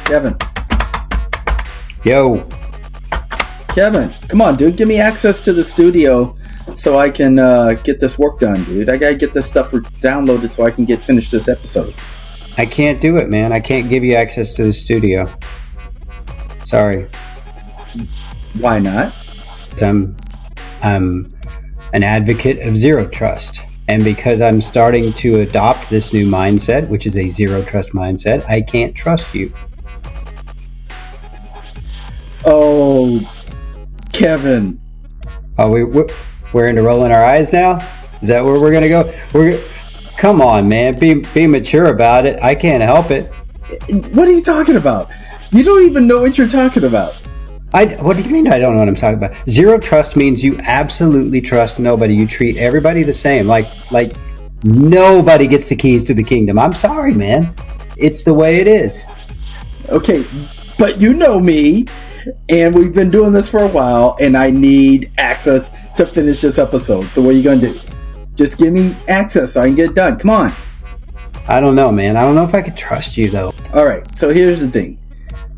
Kevin. Yo. Kevin, come on, dude. Give me access to the studio so I can get this work done, dude. I gotta get this stuff downloaded so I can finish this episode. I can't do it, man. I can't give you access to the studio. Sorry. Why not? I'm an advocate of zero trust. And because I'm starting to adopt this new mindset, which is a zero trust mindset, I can't trust you. Oh, Kevin. Oh, we're into rolling our eyes now? Is that where we're going to go? Come on, man. Be mature about it. I can't help it. What are you talking about? You don't even know what you're talking about. What do you mean I don't know what I'm talking about? Zero trust means you absolutely trust nobody. You treat everybody the same. Like nobody gets the keys to the kingdom. I'm sorry, man. It's the way it is. Okay, but you know me, and we've been doing this for a while, and I need access to finish this episode. So what are you going to do? Just give me access so I can get it done. Come on. I don't know, man. I don't know if I could trust you, though. All right, so here's the thing.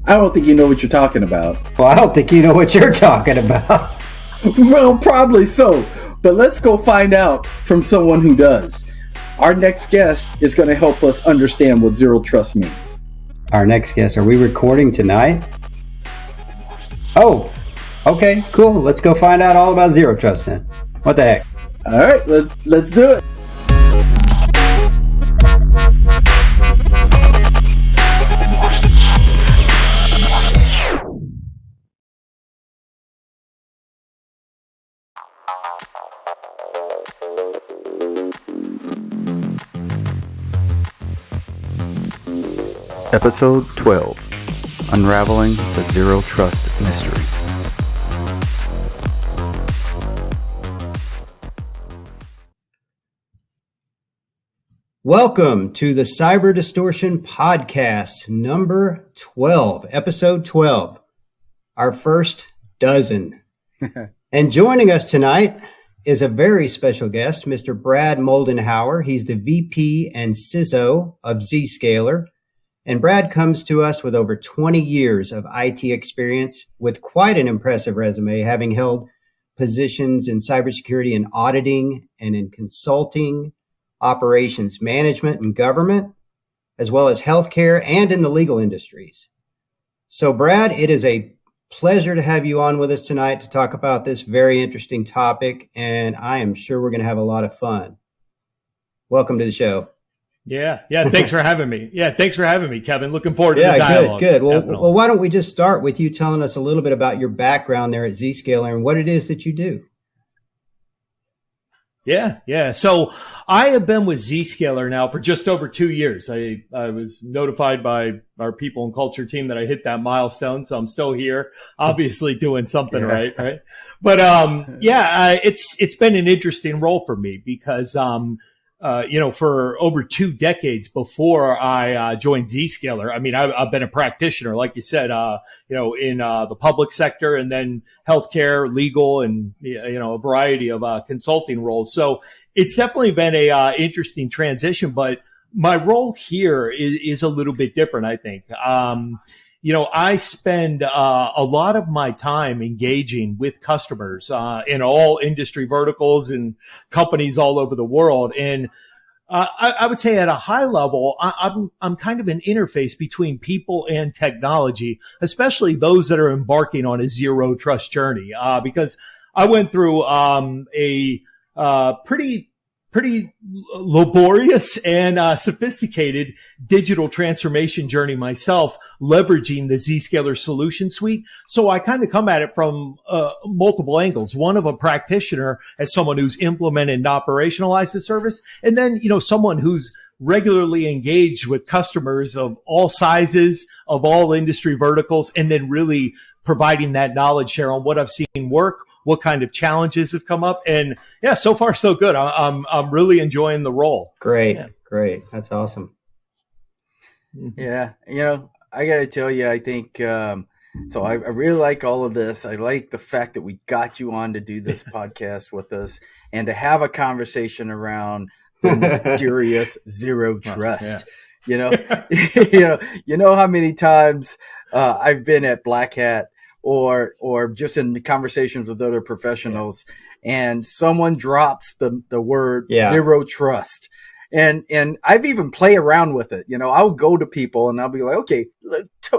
I don't think you know what you're talking about. Well, I don't think you know what you're talking about. Well, probably so. But let's go find out from someone who does. Our next guest is going to help us understand what zero trust means. Our next guest. Are we recording tonight? Oh, okay, cool. Let's go find out all about zero trust then. What the heck? All right, let's do it. Episode 12, Unraveling the Zero Trust Mystery. Welcome to the Cyber Distortion Podcast, number 12, episode 12, our first dozen. And joining us tonight is a very special guest, Mr. Brad Moldenhauer. He's the VP and CISO of Zscaler. And Brad comes to us with over 20 years of IT experience with quite an impressive resume, having held positions in cybersecurity and auditing and in consulting, operations management and government, as well as healthcare and in the legal industries. So, Brad, it is a pleasure to have you on with us tonight to talk about this very interesting topic, and I am sure we're going to have a lot of fun. Welcome to the show. Yeah. Thanks for having me. Thanks for having me, Kevin. Looking forward to the dialogue. Good. Well, why don't we just start with you telling us a little bit about your background there at Zscaler and what it is that you do? Yeah. So I have been with Zscaler now for just over 2 years. I was notified by our people and culture team that I hit that milestone. So I'm still here, obviously doing something right. But, it's been an interesting role for me because, for over 2 decades before I joined Zscaler, I mean, I've been a practitioner, like you said, in the public sector and then healthcare, legal, and, a variety of consulting roles. So it's definitely been a interesting transition, but my role here is a little bit different, I think. I spend a lot of my time engaging with customers in all industry verticals and companies all over the world. And I would say at a high level, I'm kind of an interface between people and technology, especially those that are embarking on a zero trust journey. Because I went through a pretty laborious and sophisticated digital transformation journey myself, leveraging the Zscaler solution suite. So I kind of come at it from multiple angles. One of a practitioner as someone who's implemented and operationalized the service, and then someone who's regularly engaged with customers of all sizes, of all industry verticals, and then really providing that knowledge share on what I've seen work, what kind of challenges have come up. And yeah, so far so good. I'm really enjoying the role. Great. That's awesome. Yeah. I got to tell you, I think, so I really like all of this. I like the fact that we got you on to do this podcast with us and to have a conversation around the mysterious zero trust. You know how many times I've been at Black Hat or just in conversations with other professionals, and someone drops the word zero trust. And I've even played around with it. I'll go to people and I'll be like, okay,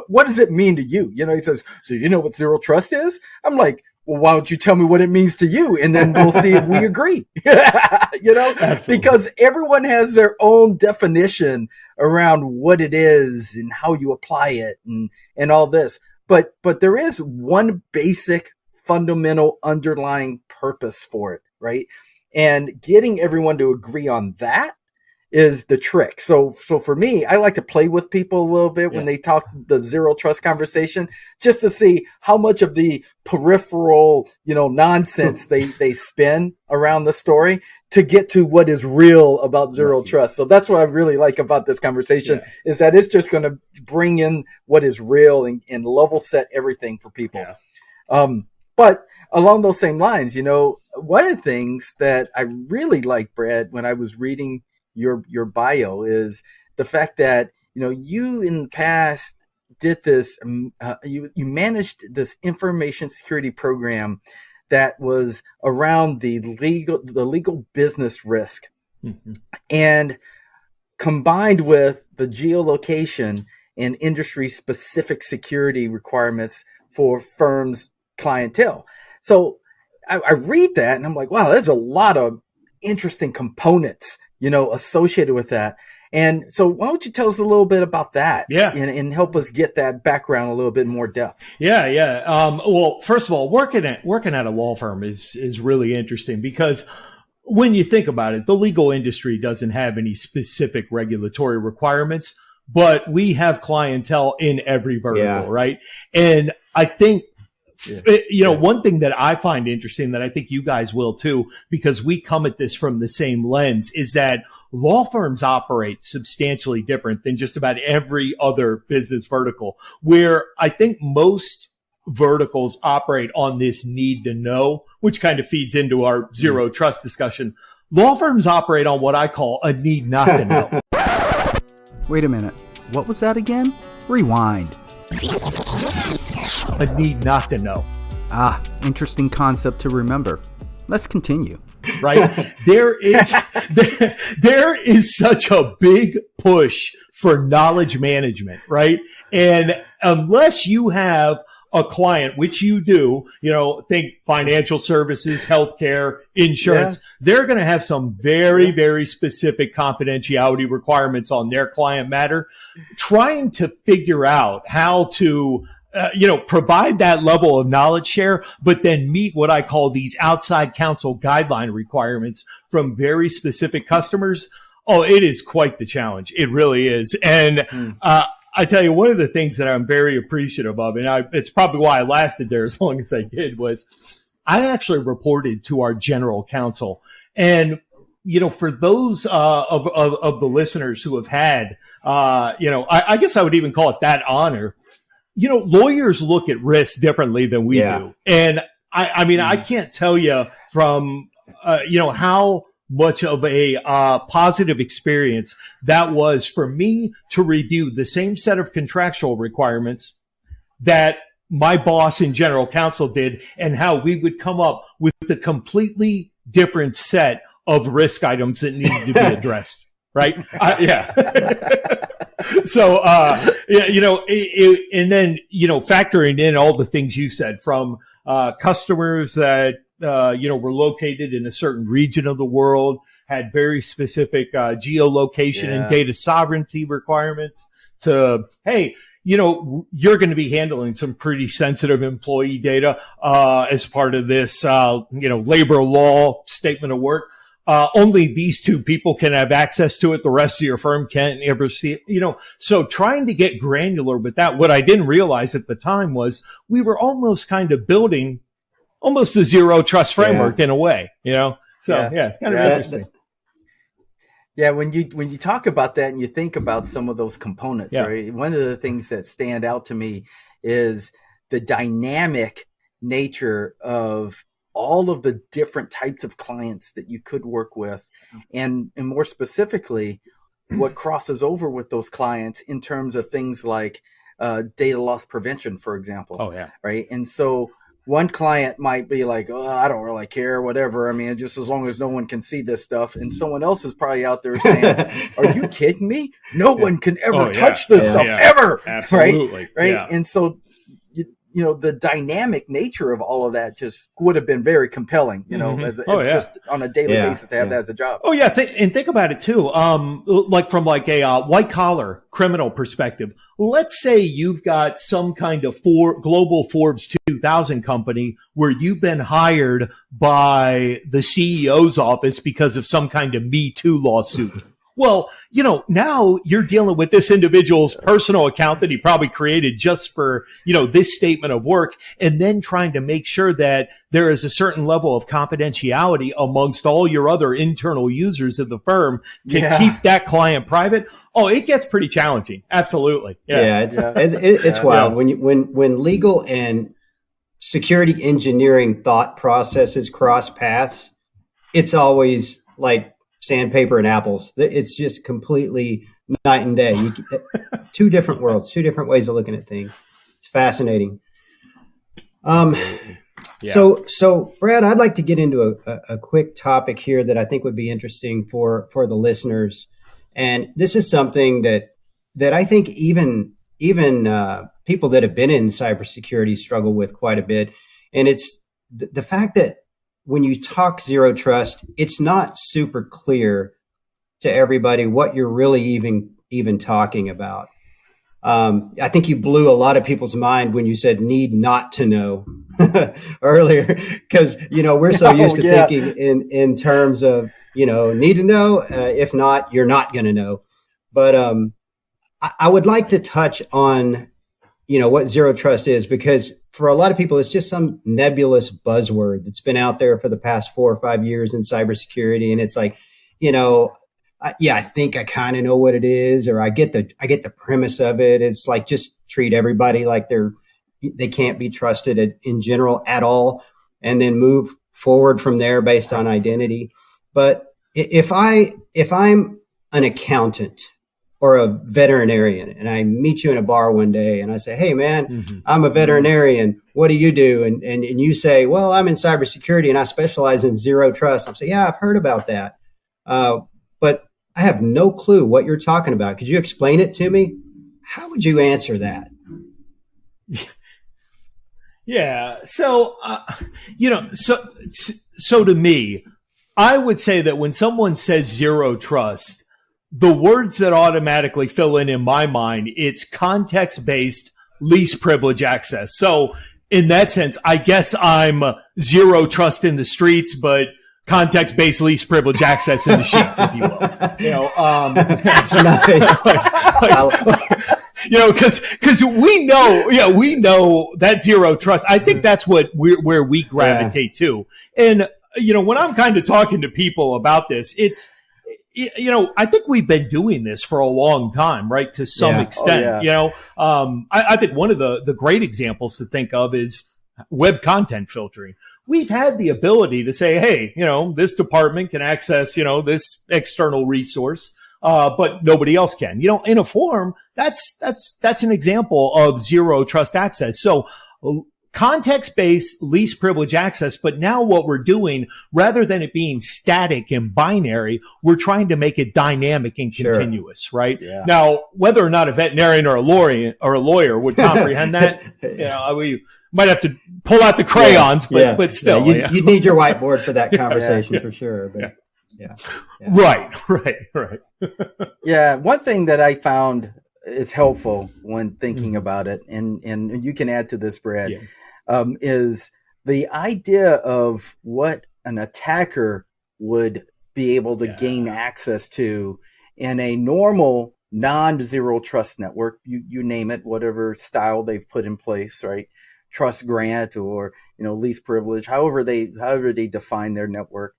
what does it mean to you? He says, so you know what zero trust is? I'm like, well, why don't you tell me what it means to you? And then we'll see if we agree, because everyone has their own definition around what it is and how you apply it and all this. But there is one basic fundamental underlying purpose for it, right? And getting everyone to agree on that is the trick. So for me, I like to play with people a little bit when they talk the zero trust conversation, just to see how much of the peripheral, nonsense they spin around the story to get to what is real about zero trust. So that's what I really like about this conversation is that it's just going to bring in what is real and level set everything for people. But along those same lines, one of the things that I really like, Brad, when I was reading your bio is the fact that, you in the past did this, you managed this information security program that was around the legal business risk, and combined with the geolocation and industry specific security requirements for firms' clientele. So I read that and I'm like, wow, there's a lot of interesting components, associated with that. And so why don't you tell us a little bit about that? And help us get that background a little bit more depth. Well, first of all, working at a law firm is really interesting because when you think about it, the legal industry doesn't have any specific regulatory requirements, but we have clientele in every vertical, right? And I think one thing that I find interesting that I think you guys will too, because we come at this from the same lens, is that law firms operate substantially different than just about every other business vertical, where I think most verticals operate on this need to know, which kind of feeds into our zero trust discussion. Law firms operate on what I call a need not to know. Wait a minute. What was that again? Rewind. A need not to know. Interesting concept to remember. Let's continue. Right? There is such a big push for knowledge management, right? And unless you have a client, which you do, think financial services, healthcare, insurance, they're going to have some very, very specific confidentiality requirements on their client matter. Trying to figure out how to provide that level of knowledge share, but then meet what I call these outside counsel guideline requirements from very specific customers. Oh, it is quite the challenge. It really is. And, I tell you, one of the things that I'm very appreciative of, and it's probably why I lasted there as long as I did, was I actually reported to our general counsel. And, for those of the listeners who have had, I guess I would even call it that honor. Lawyers look at risk differently than we do. And I can't tell you from, how much of a positive experience that was for me to review the same set of contractual requirements that my boss and general counsel did, and how we would come up with a completely different set of risk items that needed to be addressed. Right? So, and then, factoring in all the things you said from customers that, were located in a certain region of the world, had very specific geolocation and data sovereignty requirements, to, hey, you're going to be handling some pretty sensitive employee data as part of this, labor law statement of work. Only these two people can have access to it. The rest of your firm can't ever see it, so trying to get granular with that. What I didn't realize at the time was we were almost kind of building almost a zero trust framework in a way, so it's kind of interesting. When you talk about that and you think about some of those components, right? One of the things that stand out to me is the dynamic nature of all of the different types of clients that you could work with, and more specifically, what crosses over with those clients in terms of things like data loss prevention, for example. Oh, yeah. Right. And so one client might be like, oh, I don't really care, whatever. I mean, just as long as no one can see this stuff. And someone else is probably out there saying, are you kidding me? No one can ever touch this stuff ever. Absolutely. Right. Yeah. And so, you know, the dynamic nature of all of that just would have been very compelling, you know, just on a daily basis to have that as a job. Oh, yeah. Think about it, too. Like from like a white collar criminal perspective. Let's say you've got some kind of global Forbes 2000 company where you've been hired by the CEO's office because of some kind of Me Too lawsuit. Well, you know, now you're dealing with this individual's personal account that he probably created just for, you know, this statement of work, and then trying to make sure that there is a certain level of confidentiality amongst all your other internal users of the firm to keep that client private. Oh, it gets pretty challenging. Absolutely. It's wild when legal and security engineering thought processes cross paths. It's always like sandpaper and apples. It's just completely night and day. Two different worlds, two different ways of looking at things. It's fascinating. So Brad, I'd like to get into a quick topic here that I think would be interesting for the listeners. And this is something that I think even people that have been in cybersecurity struggle with quite a bit. And it's the fact that when you talk zero trust, it's not super clear to everybody what you're really even talking about. I think you blew a lot of people's mind when you said need not to know earlier, because, you know, we're so used to thinking in terms of, you know, need to know. If not, you're not going to know. But I would like to touch on, you know, what zero trust is, because for a lot of people, it's just some nebulous buzzword that's been out there for the past 4 or 5 years in cybersecurity. And it's like, you know, I think I kind of know what it is, or I get the premise of it. It's like, just treat everybody like they can't be trusted in general at all, and then move forward from there based on identity. But if I'm an accountant or a veterinarian, and I meet you in a bar one day and I say, hey man, I'm a veterinarian. What do you do? And you say, well, I'm in cybersecurity and I specialize in zero trust. I'm saying, yeah, I've heard about that. But I have no clue what you're talking about. Could you explain it to me? How would you answer that? Yeah. So, you know, so to me, I would say that when someone says zero trust, the words that automatically fill in my mind, it's context-based least privilege access. So in that sense, I guess I'm zero trust in the streets, but context-based least privilege access in the sheets, if you will. You know, that's nice. You know, because we know that zero trust. I think that's where we gravitate to. And you know, when I'm kind of talking to people about this, it's, you know, I think we've been doing this for a long time, right? To some extent, you know, I think one of the great examples to think of is web content filtering. We've had the ability to say, hey, you know, this department can access, you know, this external resource, but nobody else can. You know, in a form, that's an example of zero trust access. So context-based least privilege access, but now what we're doing, rather than it being static and binary, we're trying to make it dynamic and continuous, right? Yeah. Now, whether or not a veterinarian or a lawyer would comprehend that, you know, we might have to pull out the crayons, but still. Yeah. You'd need your whiteboard for that conversation for sure. But Right. Yeah, one thing that I found is helpful when thinking about it, and you can add to this, Brad, is the idea of what an attacker would be able to gain access to in a normal non-zero trust network. You name it, whatever style they've put in place, right? Trust grant or, you know, least privilege, however they define their network.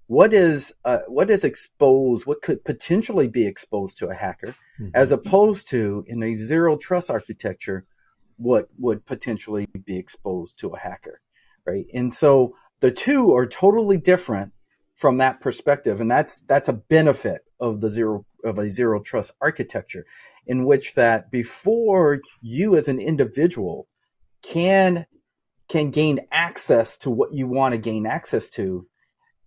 What is exposed, what could potentially be exposed to a hacker, as opposed to in a zero trust architecture, what would potentially be exposed to a hacker, right? And so the two are totally different from that perspective. And that's a benefit of a zero trust architecture, in which that before you as an individual can gain access to what you want to gain access to,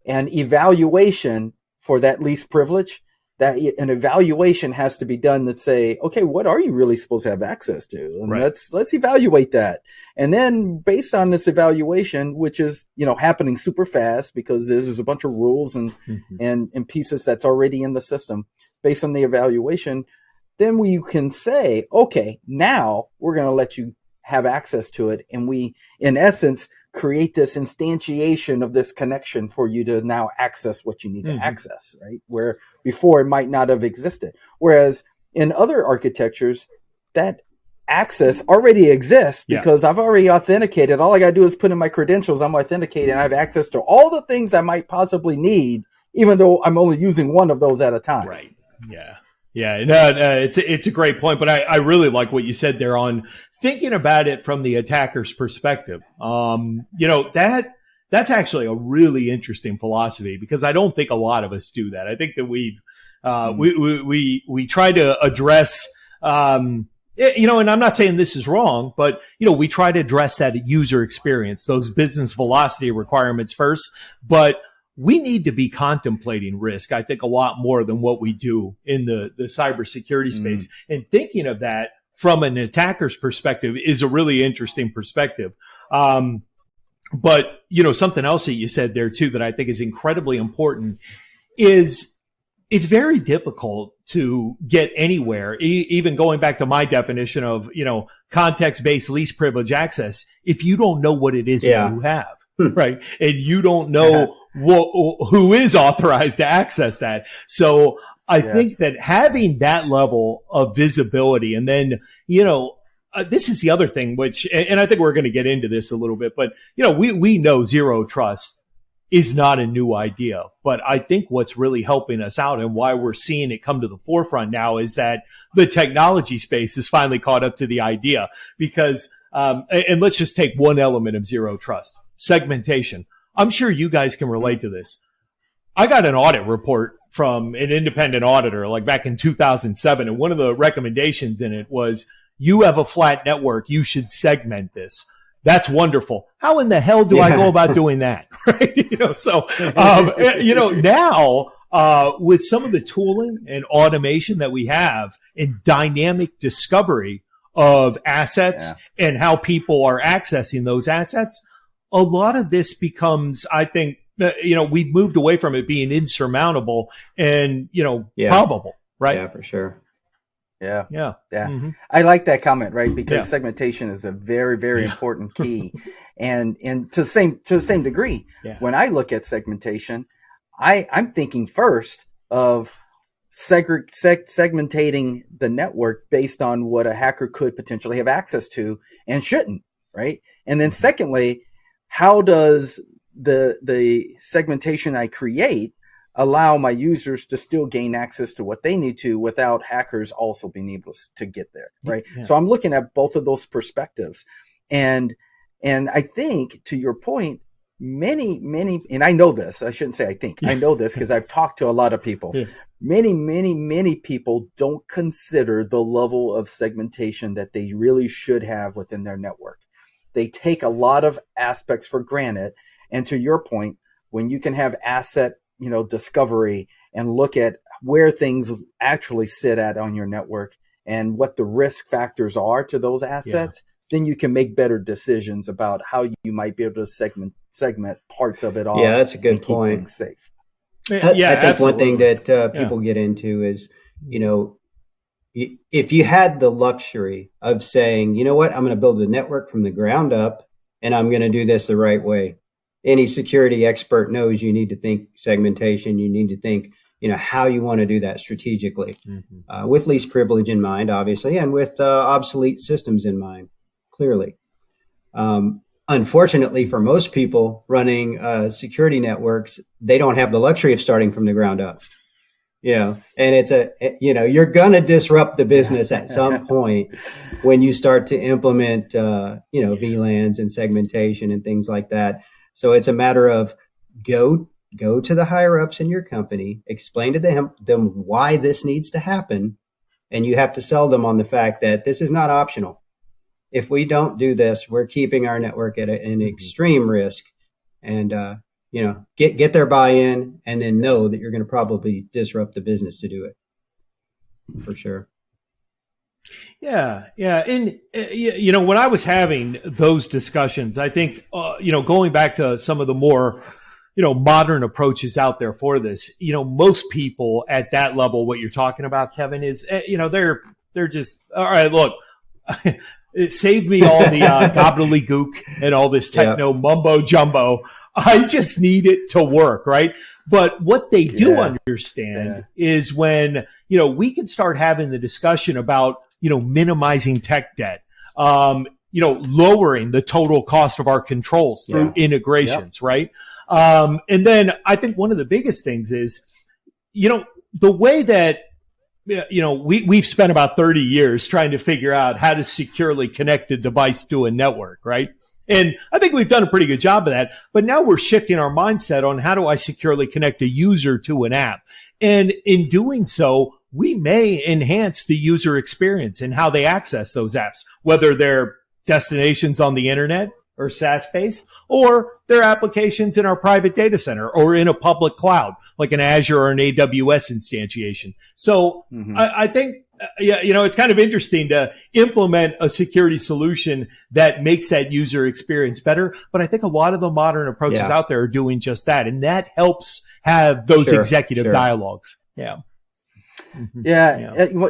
and evaluation for that least privilege, that an evaluation has to be done to say, okay, what are you really supposed to have access to? And Right. let's evaluate that. And then based on this evaluation, which is, happening super fast because there's a bunch of rules and pieces that's already in the system, based on the evaluation, then we can say, okay, now we're going to let you have access to it. And we, in essence, create this instantiation of this connection for you to now access what you need to access, right? Where before it might not have existed. Whereas in other architectures, that access already exists because I've already authenticated. All I got to do is put in my credentials. I'm authenticated and I have access to all the things I might possibly need, even though I'm only using one of those at a time. Right. Yeah. Yeah. No, it's a great point, but I really like what you said there on thinking about it from the attacker's perspective. That's actually a really interesting philosophy, because I don't think a lot of us do that. I think that we try to address, and I'm not saying this is wrong, but, we try to address that user experience, those business velocity requirements first, but we need to be contemplating risk, I think, a lot more than what we do in the cybersecurity space. And thinking of that from an attacker's perspective is a really interesting perspective. But, something else that you said there too that I think is incredibly important is it's very difficult to get anywhere, even going back to my definition of, context-based least privilege access, if you don't know what it is that you have. Right. And you don't know who is authorized to access that. So I think that having that level of visibility, and then, this is the other thing, which, and I think we're going to get into this a little bit, but, we know zero trust is not a new idea, but I think what's really helping us out and why we're seeing it come to the forefront now is that the technology space has finally caught up to the idea, because, and let's just take one element of zero trust. Segmentation. I'm sure you guys can relate to this. I got an audit report from an independent auditor like back in 2007. And one of the recommendations in it was, you have a flat network. You should segment this. That's wonderful. How in the hell do I go about doing that? Right. Now, with some of the tooling and automation that we have and dynamic discovery of assets and how people are accessing those assets, a lot of this becomes, I think, we've moved away from it being insurmountable and, probable, right? Yeah, for sure. Yeah. Yeah. Yeah. Mm-hmm. I like that comment, right? Because segmentation is a very, very important key. And to the same degree, when I look at segmentation, I'm thinking first of segmentating the network based on what a hacker could potentially have access to and shouldn't, right? And then secondly, how does the segmentation I create allow my users to still gain access to what they need to without hackers also being able to get there, right? Yeah. So I'm looking at both of those perspectives. And I think, to your point, many, and I know this, I shouldn't say I think, I know this because I've talked to a lot of people. Yeah. Many people don't consider the level of segmentation that they really should have within their network. They take a lot of aspects for granted. And to your point, when you can have asset, discovery and look at where things actually sit at on your network and what the risk factors are to those assets, then you can make better decisions about how you might be able to segment parts of it off. Yeah, that's a good point. Keep things safe. I think absolutely. One thing that people get into is, if you had the luxury of saying, you know what, I'm going to build a network from the ground up and I'm going to do this the right way. Any security expert knows you need to think segmentation. You need to think, how you want to do that strategically, with least privilege in mind, obviously, and with obsolete systems in mind, clearly. Unfortunately, for most people running security networks, they don't have the luxury of starting from the ground up. And it's you're going to disrupt the business at some point when you start to implement, VLANs and segmentation and things like that. So it's a matter of go go to the higher ups in your company, explain to them why this needs to happen. And you have to sell them on the fact that this is not optional. If we don't do this, we're keeping our network at an extreme risk. And, get their buy-in, and then know that you're going to probably disrupt the business to do it. For sure. Yeah. And, when I was having those discussions, I think, going back to some of the more, modern approaches out there for this, most people at that level, what you're talking about, Kevin, is, they're just, all right, look, it saved me all the gobbledygook and all this techno mumbo jumbo. I just need it to work, right? But what they do understand is when, we can start having the discussion about, minimizing tech debt, lowering the total cost of our controls through integrations, right? And then I think one of the biggest things is, the way that, we've spent about 30 years trying to figure out how to securely connect a device to a network, right? And I think we've done a pretty good job of that. But now we're shifting our mindset on how do I securely connect a user to an app? And in doing so, we may enhance the user experience and how they access those apps, whether they're destinations on the internet or SaaS-based, or they're applications in our private data center or in a public cloud, like an Azure or an AWS instantiation. So I think, it's kind of interesting to implement a security solution that makes that user experience better. But I think a lot of the modern approaches out there are doing just that. And that helps have those executive dialogues. Yeah.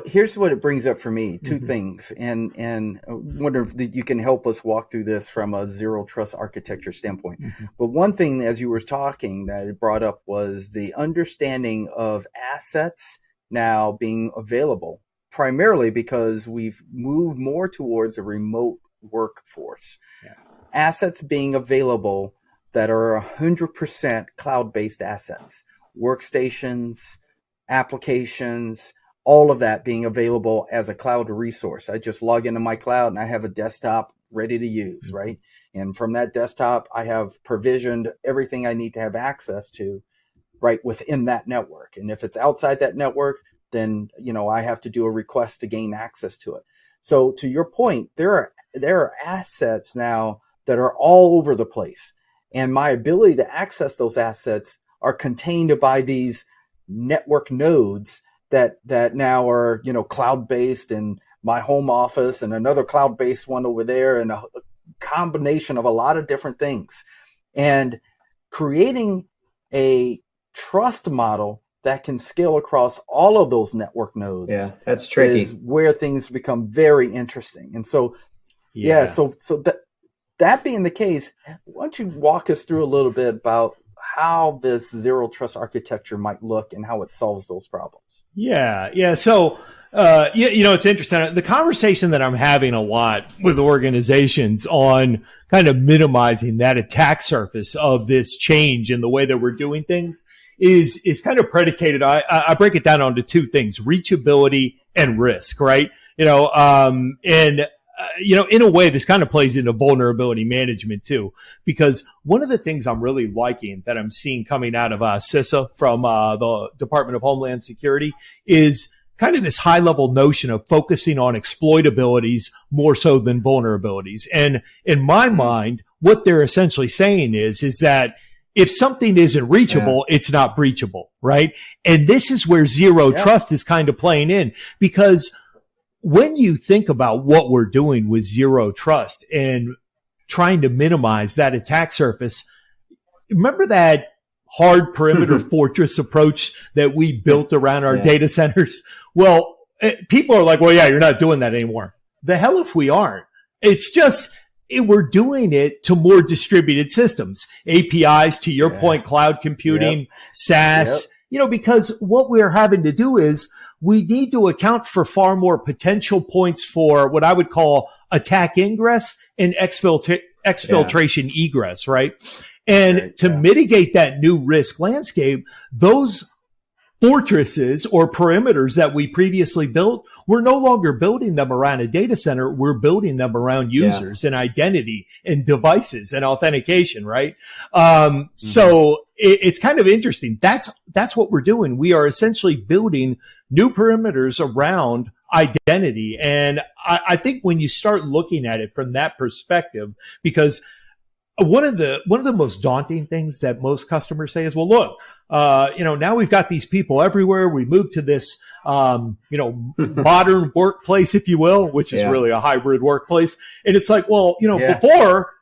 Here's what it brings up for me. Two things. And I wonder if you can help us walk through this from a zero trust architecture standpoint. But one thing, as you were talking, that it brought up was the understanding of assets now being available, primarily because we've moved more towards a remote workforce. Assets being available that are 100% cloud-based assets, workstations, applications, all of that being available as a cloud resource. I just log into my cloud and I have a desktop ready to use, right? And from that desktop, I have provisioned everything I need to have access to right within that network. And if it's outside that network, then, I have to do a request to gain access to it. So to your point, there are assets now that are all over the place. And my ability to access those assets are contained by these network nodes that now are, cloud-based in my home office and another cloud-based one over there, and a combination of a lot of different things. And creating a trust model that can scale across all of those network nodes. Yeah, that's tricky. Is where things become very interesting. And so, so that being the case, why don't you walk us through a little bit about how this zero trust architecture might look and how it solves those problems? Yeah. So, it's interesting. The conversation that I'm having a lot with organizations on kind of minimizing that attack surface of this change in the way that we're doing things is kind of predicated. I break it down onto two things: reachability and risk, right? In a way, this kind of plays into vulnerability management too, because one of the things I'm really liking that I'm seeing coming out of CISO from the Department of Homeland Security is kind of this high level notion of focusing on exploitabilities more so than vulnerabilities. And in my mind, what they're essentially saying is that if something isn't reachable, it's not breachable, right? And this is where zero trust is kind of playing in, because when you think about what we're doing with zero trust and trying to minimize that attack surface, remember that hard perimeter fortress approach that we built around our data centers? Well, people are like, well, yeah, you're not doing that anymore. The hell if we aren't. It's just, we're doing it to more distributed systems, APIs, to your point, cloud computing, SaaS, because what we're having to do is we need to account for far more potential points for what I would call attack ingress and exfiltration egress, right? And to mitigate that new risk landscape, those fortresses or perimeters that we previously built, we're no longer building them around a data center. We're building them around users and identity and devices and authentication, right? So it's kind of interesting. That's what we're doing. We are essentially building new perimeters around identity. And I think when you start looking at it from that perspective, because one of the most daunting things that most customers say is, well, look, now we've got these people everywhere. We moved to this, modern workplace, if you will, which is really a hybrid workplace. And it's like, well, before,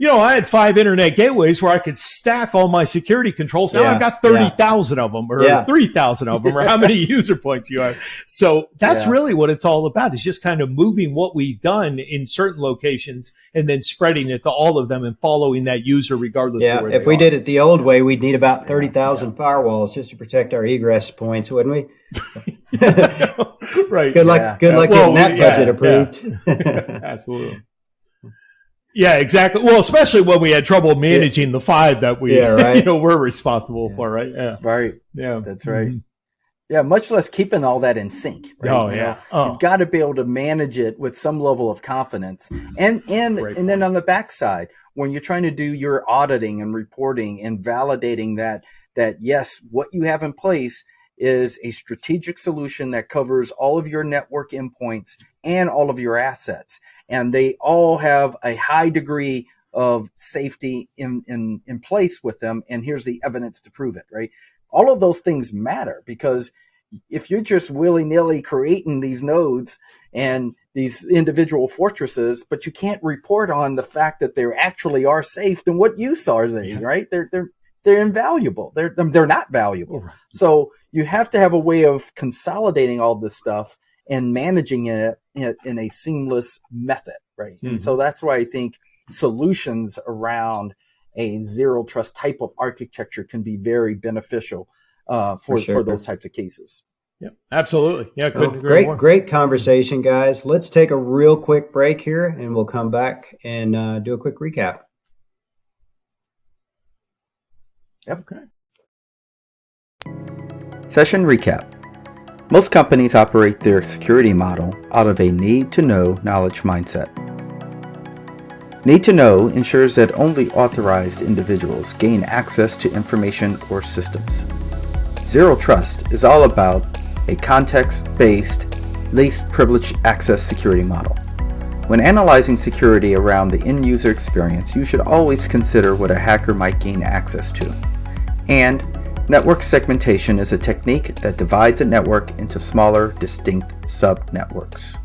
I had 5 internet gateways where I could stack all my security controls. Now I've got 30,000 of them or 3,000 of them or how many user points you have. So that's really what it's all about. It's just kind of moving what we've done in certain locations and then spreading it to all of them and following that user regardless of where they are. If we did it the old way, we'd need about 30,000 firewalls just to protect our egress points, wouldn't we? Right. Good luck getting that budget approved. Absolutely. Yeah, exactly. Well, especially when we had trouble managing the 5 that we, we're responsible for, right? Yeah. Right. Yeah. That's right. Mm-hmm. Yeah. Much less keeping all that in sync. Right? You've got to be able to manage it with some level of confidence. And then on the backside, when you're trying to do your auditing and reporting and validating that yes, what you have in place is a strategic solution that covers all of your network endpoints and all of your assets. And they all have a high degree of safety in place with them. And here's the evidence to prove it, right? All of those things matter, because if you're just willy-nilly creating these nodes and these individual fortresses, but you can't report on the fact that they actually are safe, then what use are they, right? They're invaluable. They're not valuable. So you have to have a way of consolidating all this stuff and managing it in a seamless method, right? Mm-hmm. And so that's why I think solutions around a zero trust type of architecture can be very beneficial for those types of cases. Yeah, absolutely. Yeah, great conversation, guys. Let's take a real quick break here, and we'll come back and do a quick recap. Yep. Okay. Session recap. Most companies operate their security model out of a need-to-know knowledge mindset. Need to know ensures that only authorized individuals gain access to information or systems. Zero trust is all about a context-based, least privileged access security model. When analyzing security around the end-user experience, you should always consider what a hacker might gain access to. And network segmentation is a technique that divides a network into smaller, distinct sub-networks.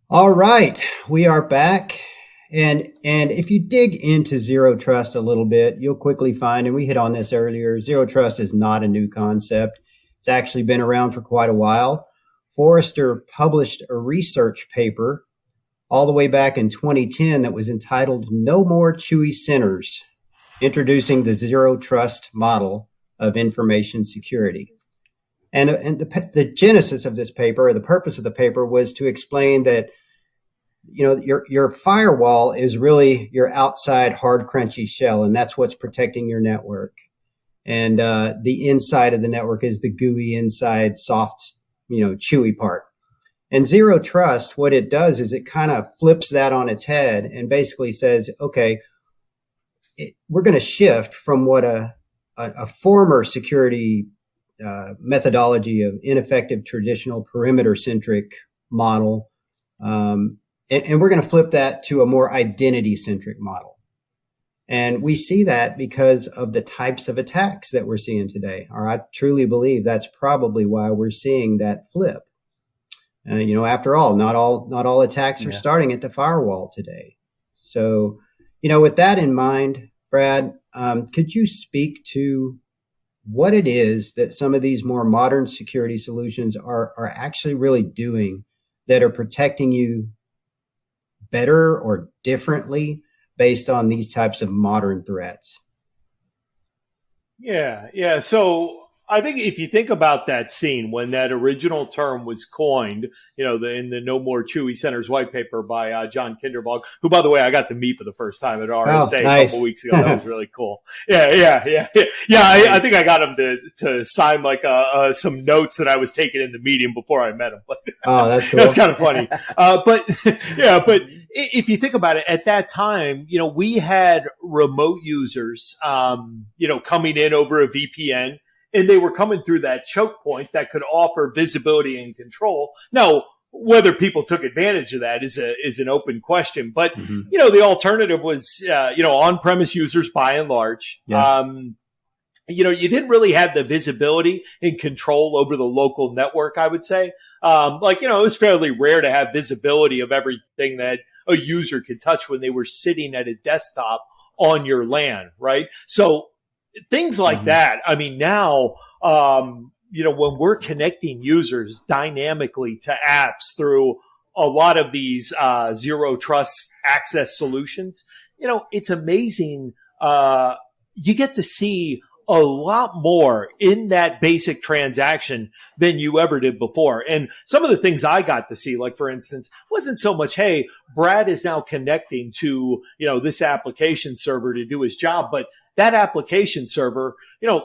All right, we are back. And if you dig into zero trust a little bit, you'll quickly find, and we hit on this earlier, zero trust is not a new concept. It's actually been around for quite a while. Forrester published a research paper all the way back in 2010 that was entitled No More Chewy Centers, Introducing the Zero Trust Model of Information Security. And the genesis of this paper, or the purpose of the paper, was to explain that your firewall is really your outside hard, crunchy shell, and that's what's protecting your network. And the inside of the network is the gooey inside, soft, chewy part. And zero trust, what it does is it kind of flips that on its head and basically says, okay, we're going to shift from what a former security methodology of ineffective traditional perimeter-centric model, and we're going to flip that to a more identity-centric model. And we see that because of the types of attacks that we're seeing today. Or I truly believe that's probably why we're seeing that flip. After all, not all attacks are starting at the firewall today. So, with that in mind, Brad, could you speak to what it is that some of these more modern security solutions are actually really doing that are protecting you better or differently based on these types of modern threats? Yeah. So I think if you think about that scene when that original term was coined, in the No More Chewy Centers white paper by John Kindervog, who, by the way, I got to meet for the first time at RSA a couple weeks ago. That was really cool. Yeah. I think I got him to sign like some notes that I was taking in the meeting before I met him. Oh, that's cool. That's kind of funny. But if you think about it, at that time, we had remote users, coming in over a VPN, and they were coming through that choke point that could offer visibility and control. Now, whether people took advantage of that is an open question. But, the alternative was, on-premise users by and large. Yeah. You didn't really have the visibility and control over the local network, I would say. It was fairly rare to have visibility of everything that a user could touch when they were sitting at a desktop on your LAN, right? So things like that. I mean, now, when we're connecting users dynamically to apps through a lot of these zero trust access solutions, it's amazing. You get to see a lot more in that basic transaction than you ever did before. And some of the things I got to see, like for instance, wasn't so much, hey, Brad is now connecting to, this application server to do his job, but that application server,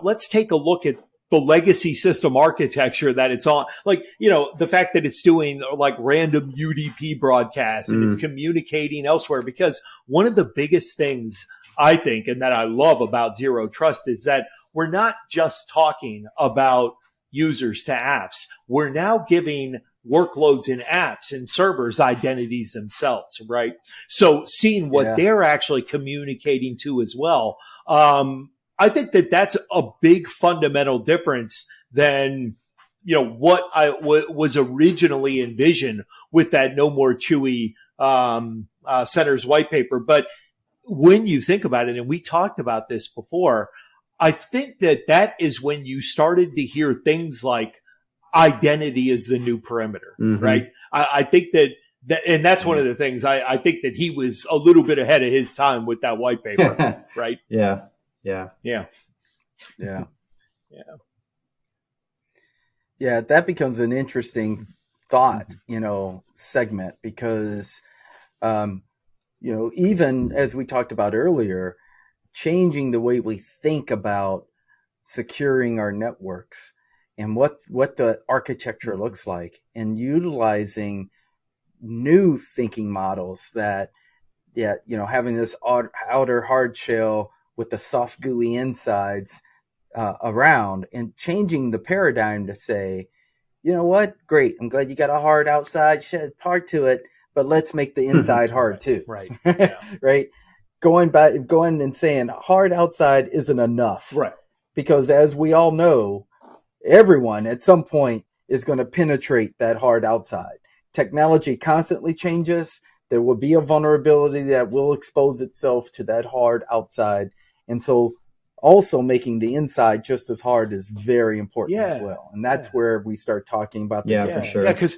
let's take a look at the legacy system architecture that it's on. Like, the fact that it's doing like random UDP broadcasts and it's communicating elsewhere, because one of the biggest things I think, and that I love about Zero Trust, is that we're not just talking about users to apps. We're now giving workloads in apps and servers identities themselves, right? So seeing what they're actually communicating to as well. I think that that's a big fundamental difference than, what I was originally envisioned with that No More Chewy Center's white paper. But when you think about it, and we talked about this before, I think that is when you started to hear things like identity is the new perimeter, right? I think that, and that's one of the things I think that he was a little bit ahead of his time with that white paper, right? Yeah. That becomes an interesting thought, segment, because, even as we talked about earlier, changing the way we think about securing our networks and what the architecture looks like, and utilizing new thinking models that, having this outer hard shell with the soft gooey insides around, and changing the paradigm to say, you know what, great, I'm glad you got a hard outside part to it, but let's make the inside hard too. Right. Right. Going and saying hard outside isn't enough. Right. Because as we all know, everyone at some point is going to penetrate that hard outside. Technology constantly changes. There will be a vulnerability that will expose itself to that hard outside. And so also making the inside just as hard is very important as well. And that's where we start talking about the for sure. Yeah, because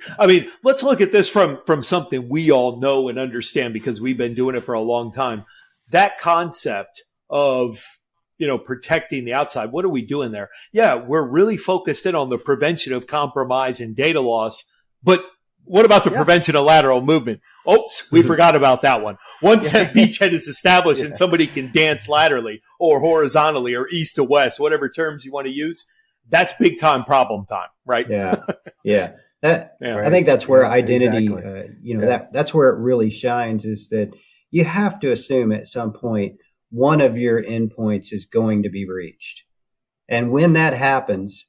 let's look at this from something we all know and understand, because we've been doing it for a long time. That concept of, protecting the outside, what are we doing there? Yeah, we're really focused in on the prevention of compromise and data loss, but what about the prevention of lateral movement? Oops, we forgot about that one. Once that beachhead is established and somebody can dance laterally or horizontally or east to west, whatever terms you want to use, that's big time problem time, right? Yeah. I think that's where identity, that's where it really shines, is that you have to assume at some point one of your endpoints is going to be breached. And when that happens,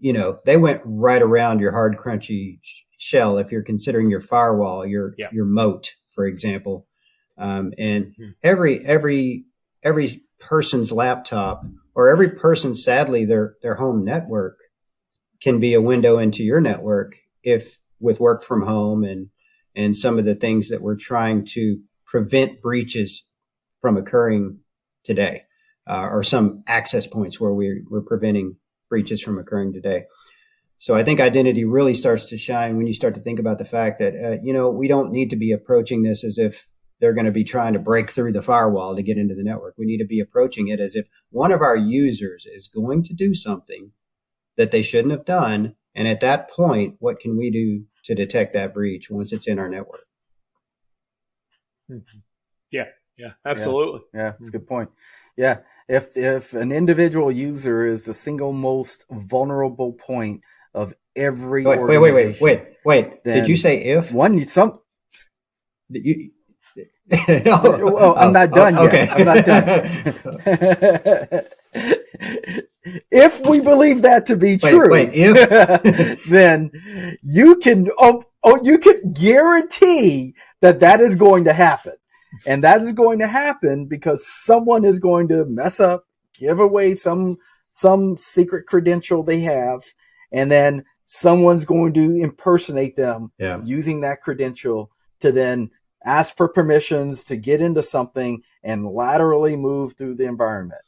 they went right around your hard, crunchy shell. If you're considering your firewall, your moat, for example, and every person's laptop, or every person, sadly, their home network can be a window into your network, if with work from home and some of the things that we're trying to prevent breaches from occurring today, or some access points where we're preventing breaches from occurring today. So I think identity really starts to shine when you start to think about the fact that, we don't need to be approaching this as if they're going to be trying to break through the firewall to get into the network. We need to be approaching it as if one of our users is going to do something that they shouldn't have done. And at that point, what can we do to detect that breach once it's in our network? Yeah, absolutely. Yeah, that's a good point. Yeah, if an individual user is the single most vulnerable point of every organization. Wait. Did you say if? Well, I'm not done yet. Okay. I'm not done. If we believe that to be true, then you can guarantee that is going to happen. And that is going to happen because someone is going to mess up, give away some secret credential they have, and then someone's going to impersonate them using that credential to then ask for permissions to get into something and laterally move through the environment.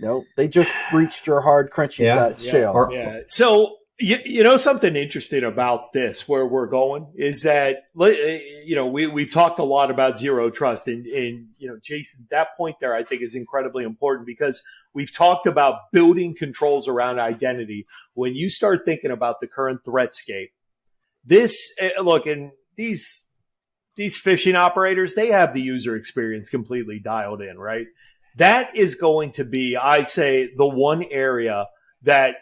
No, they just breached your hard, crunchy shell. Yeah. So, you know, something interesting about this, where we're going, is that, you know, we've talked a lot about zero trust. And, you know, Jason, that point there, I think, is incredibly important because we've talked about building controls around identity. When you start thinking about the current threatscape, and these phishing operators, they have the user experience completely dialed in, right? That is going to be, I say, the one area that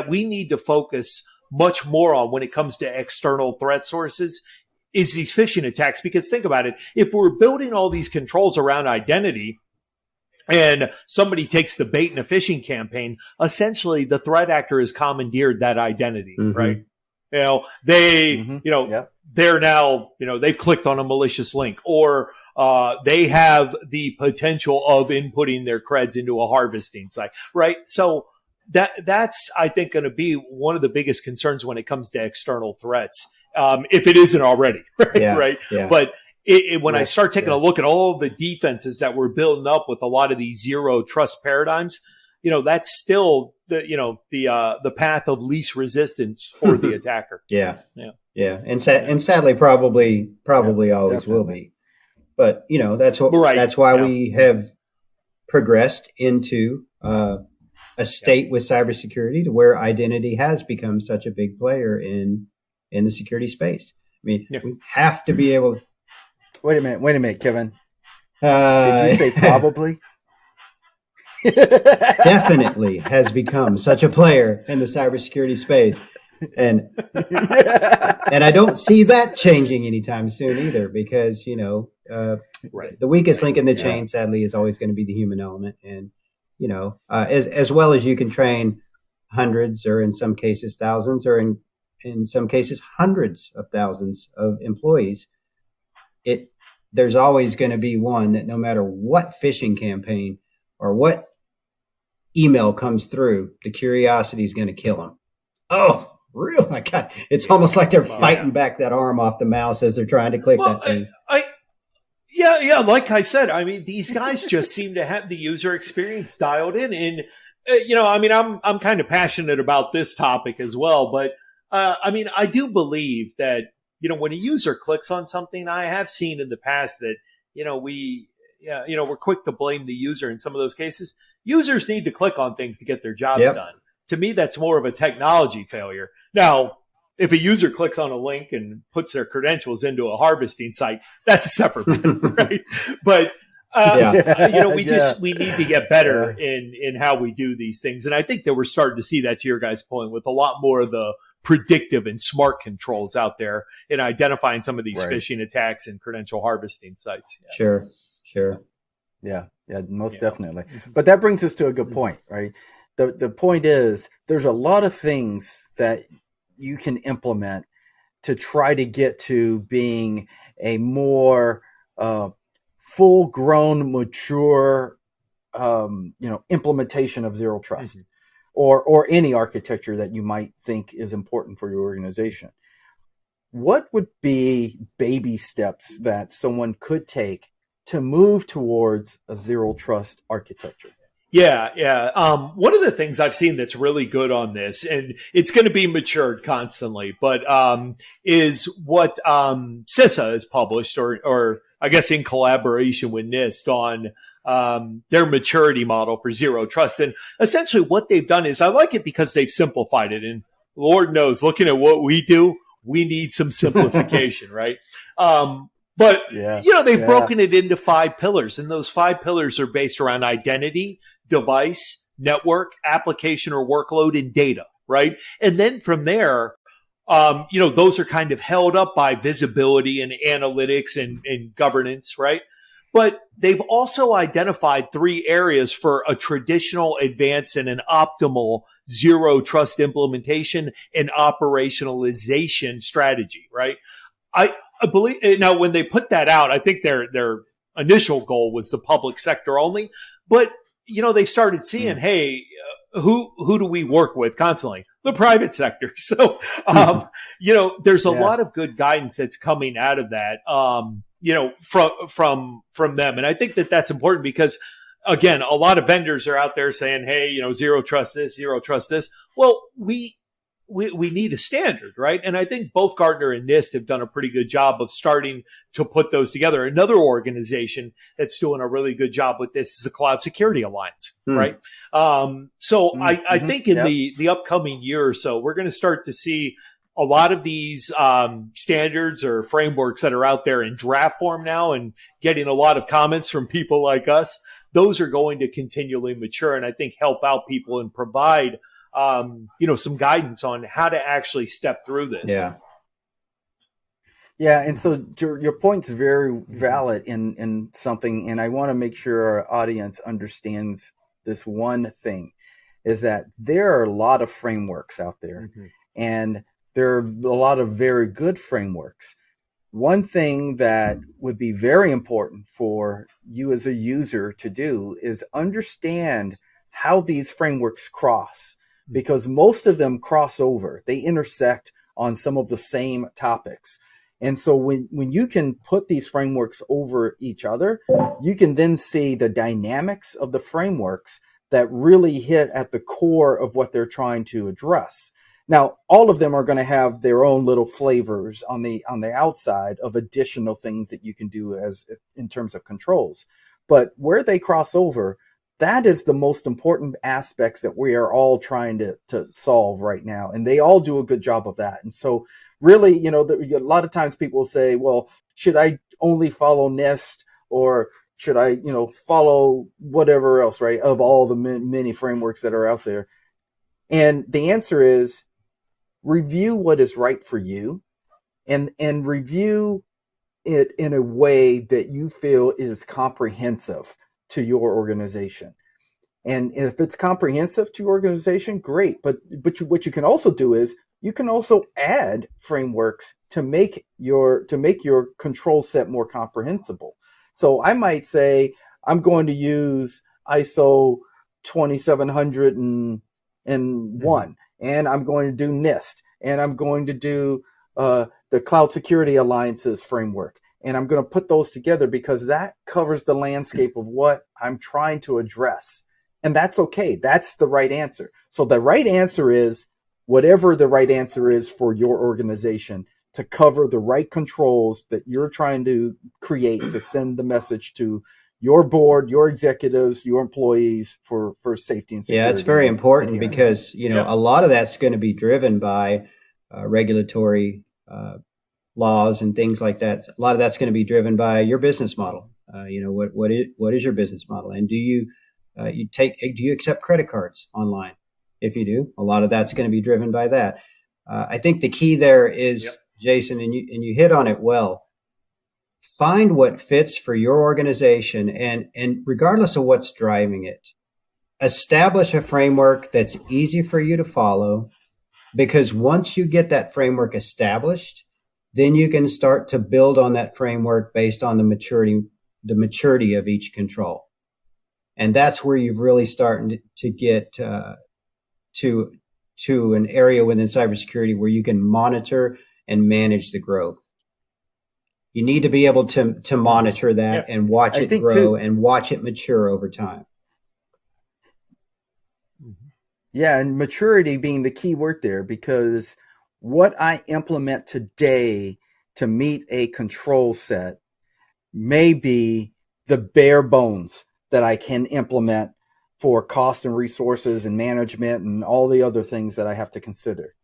we need to focus much more on when it comes to external threat sources is these phishing attacks. Because think about it, if we're building all these controls around identity and somebody takes the bait in a phishing campaign, essentially the threat actor has commandeered that identity, right? You know, they're now, you know, they've clicked on a malicious link, or they have the potential of inputting their creds into a harvesting site, right? So that's, I think, going to be one of the biggest concerns when it comes to external threats, if it isn't already, right? Yeah. But when I start taking a look at all the defenses that we're building up with a lot of these zero trust paradigms, you know, that's still the path of least resistance for the attacker. And sadly, probably always will be. But you know, that's why we have progressed into a state with cybersecurity to where identity has become such a big player in the security space. I mean, we have to be able. Wait a minute, Kevin. Did you say probably? Definitely has become such a player in the cybersecurity space. And I don't see that changing anytime soon either, because, you know, the weakest link in the chain, sadly, is always going to be the human element. And, you know, as well as you can train hundreds, or in some cases thousands, or in some cases hundreds of thousands of employees, there's always going to be one that no matter what phishing campaign or what email comes through, the curiosity is going to kill them. Oh, really? My God. It's almost like they're fighting back that arm off the mouse as they're trying to click that thing. Like I said, I mean, these guys just seem to have the user experience dialed in. And, you know, I mean, I'm kind of passionate about this topic as well. But, I mean, I do believe that, you know, when a user clicks on something, I have seen in the past that, you know, we're quick to blame the user in some of those cases. Users need to click on things to get their jobs done. To me, that's more of a technology failure. Now, if a user clicks on a link and puts their credentials into a harvesting site, that's a separate matter, right? But, you know, we need to get better in how we do these things. And I think that we're starting to see that, to your guys' point, with a lot more of the predictive and smart controls out there in identifying some of these phishing attacks and credential harvesting sites. Sure. Yeah, most definitely. But that brings us to a good point, right? The point is, there's a lot of things that you can implement to try to get to being a more full-grown, mature, implementation of zero trust, or any architecture that you might think is important for your organization. What would be baby steps that someone could take to move towards a zero trust architecture? One of the things I've seen that's really good on this, and it's going to be matured constantly, but is what CISO has published, or I guess in collaboration with NIST, on their maturity model for zero trust. And essentially what they've done is, I like it because they've simplified it. And Lord knows, looking at what we do, we need some simplification, right? But, you know, they've broken it into 5 pillars, and those 5 pillars are based around identity, device, network, application or workload, and data, right? And then from there, those are kind of held up by visibility and analytics and governance, right? But they've also identified 3 areas for a traditional, advanced, and an optimal zero trust implementation and operationalization strategy, right? I believe now when they put that out, I think their initial goal was the public sector only, but they started seeing, hey, who do we work with constantly? The private sector. So, there's a lot of good guidance that's coming out of that, from them. And I think that that's important because, again, a lot of vendors are out there saying, hey, zero trust this, zero trust this. Well, we need a standard, right? And I think both Gartner and NIST have done a pretty good job of starting to put those together. Another organization that's doing a really good job with this is the Cloud Security Alliance, right? I think in the upcoming year or so, we're going to start to see a lot of these standards or frameworks that are out there in draft form now and getting a lot of comments from people like us. Those are going to continually mature and I think help out people and provide some guidance on how to actually step through this. Yeah. Yeah. And so your point's very valid in something. And I want to make sure our audience understands this one thing is that there are a lot of frameworks out there and there are a lot of very good frameworks. One thing that would be very important for you as a user to do is understand how these frameworks cross. Because most of them cross over, they intersect on some of the same topics. And so when you can put these frameworks over each other, you can then see the dynamics of the frameworks that really hit at the core of what they're trying to address. Now, all of them are going to have their own little flavors on the outside of additional things that you can do as in terms of controls. But where they cross over, that is the most important aspects that we are all trying to solve right now. And they all do a good job of that. And so really, a lot of times people will say, well, should I only follow NIST or should I, follow whatever else, right? Of all the many frameworks that are out there. And the answer is review what is right for you and review it in a way that you feel is comprehensive to your organization. And if it's comprehensive to your organization, great. But what you can also do is you can also add frameworks to make your control set more comprehensible. So I might say, I'm going to use ISO 27001 and I'm going to do NIST and I'm going to do the Cloud Security Alliances framework. And I'm going to put those together because that covers the landscape of what I'm trying to address. And that's okay. That's the right answer. So the right answer is whatever the right answer is for your organization to cover the right controls that you're trying to create to send the message to your board, your executives, your employees for safety and security. Yeah, it's very important because, a lot of that's going to be driven by regulatory laws and things like that. A lot of that's going to be driven by your business model. What is your business model? And do you accept credit cards online? If you do, a lot of that's going to be driven by that. I think the key there is, Jason, and you hit on it well. Find what fits for your organization and regardless of what's driving it, establish a framework that's easy for you to follow, because once you get that framework established, then you can start to build on that framework based on the maturity of each control. And that's where you've really started to get to an area within cybersecurity where you can monitor and manage the growth. You need to be able to monitor that and watch it grow and watch it mature over time. Yeah, and maturity being the key word there, because what I implement today to meet a control set may be the bare bones that I can implement for cost and resources and management and all the other things that I have to consider.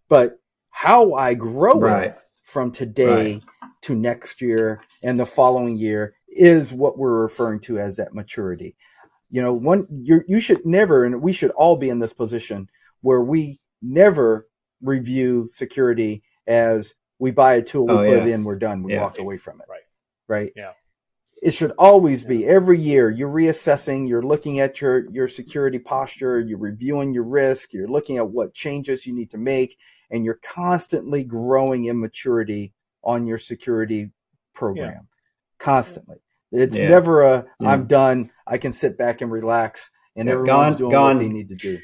But how I grow it from today to next year and the following year is what we're referring to as that maturity. You should never, and we should all be in this position where we never review security as we buy a tool, we put it in, we're done, we walk away from it. Right. Yeah. It should always be every year you're reassessing, you're looking at your security posture, you're reviewing your risk, you're looking at what changes you need to make, and you're constantly growing in maturity on your security program. Constantly. It's never I'm done, I can sit back and relax, and everyone's doing what they need to do.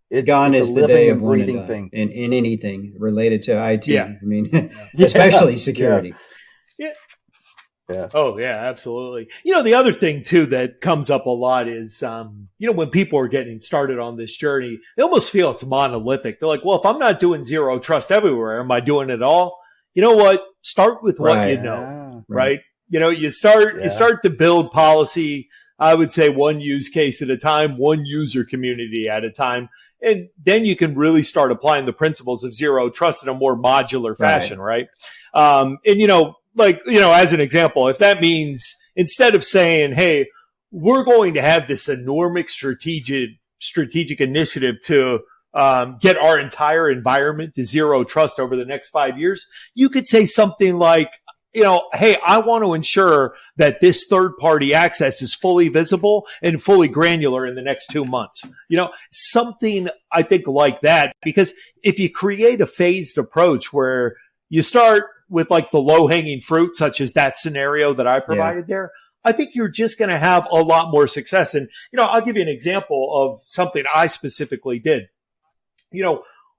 It's a living and breathing thing in anything related to IT. Yeah. I mean, especially security. Yeah. Oh, yeah, absolutely. The other thing, too, that comes up a lot is, when people are getting started on this journey, they almost feel it's monolithic. They're like, well, if I'm not doing zero trust everywhere, am I doing it all? You know what? Start with what you know, right? You start to build policy, I would say one use case at a time, one user community at a time. And then you can really start applying the principles of zero trust in a more modular fashion, right? As an example, if that means instead of saying, hey, we're going to have this enormous strategic initiative to get our entire environment to zero trust over the next 5 years, you could say something like, hey, I want to ensure that this third-party access is fully visible and fully granular in the next 2 months. Something I think like that, because if you create a phased approach where you start with like the low-hanging fruit, such as that scenario that I provided there, I think you're just going to have a lot more success. And, I'll give you an example of something I specifically did.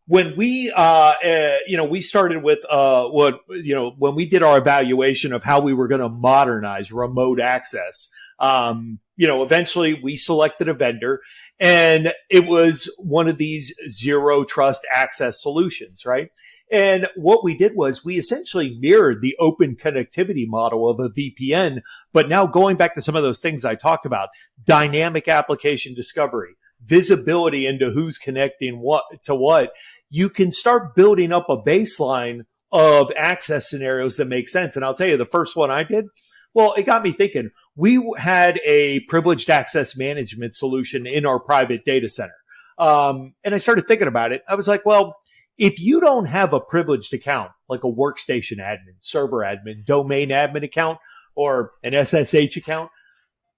When we, we started with, when we did our evaluation of how we were going to modernize remote access, eventually we selected a vendor, and it was one of these zero trust access solutions, right? And what we did was we essentially mirrored the open connectivity model of a VPN, but now going back to some of those things I talked about, dynamic application discovery, visibility into who's connecting what to what, you can start building up a baseline of access scenarios that make sense. And I'll tell you, the first one I did, well, it got me thinking. We had a privileged access management solution in our private data center. And I started thinking about it. I was like, well, if you don't have a privileged account, like a workstation admin, server admin, domain admin account, or an SSH account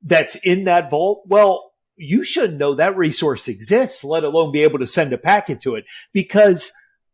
that's in that vault, well, you shouldn't know that resource exists, let alone be able to send a packet to it. Because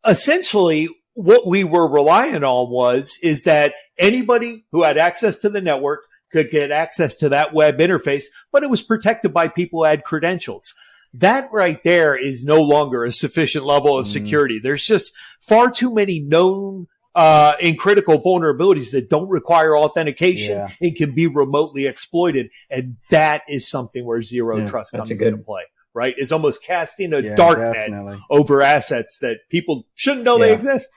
essentially what we were relying on is that anybody who had access to the network could get access to that web interface, but it was protected by people who had credentials. That right there is no longer a sufficient level of security. There's just far too many known and critical vulnerabilities that don't require authentication and can be remotely exploited. And that is something where zero trust comes into play, right? It's almost casting a dark net over assets that people shouldn't know they exist.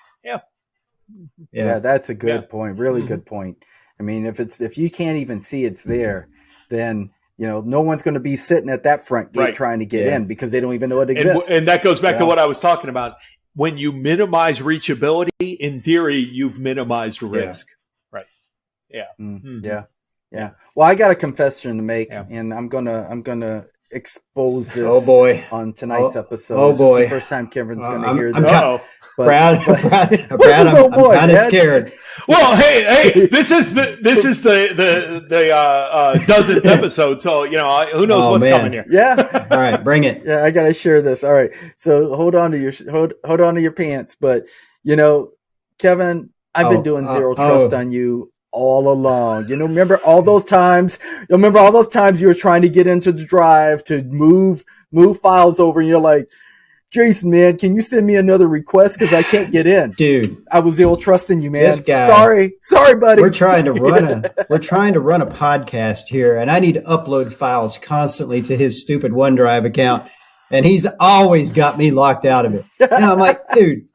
Yeah, that's a good point. Really good point. I mean, if you can't even see it's there, then no one's going to be sitting at that front gate trying to get in because they don't even know it exists. And that goes back to what I was talking about. When you minimize reachability, in theory, you've minimized risk. Right. Yeah. Yeah. Well, I got a confession to make, and I'm gonna expose this on tonight's episode. Oh boy. It's the first time Kevin's gonna hear this. Brad, I'm kind of scared. Well, hey, this is the dozenth episode, so who knows what's coming here. Yeah. All right, bring it. Yeah, I gotta share this. All right, so hold on to your pants. But Kevin, I've been doing zero trust on you all along. Remember all those times? You were trying to get into the drive to move files over, and you're like, Jason, man, can you send me another request because I can't get in? Dude, I was zero trusting you, man. This guy, sorry, buddy. We're trying to run a podcast here, and I need to upload files constantly to his stupid OneDrive account, and he's always got me locked out of it. And I'm like, dude,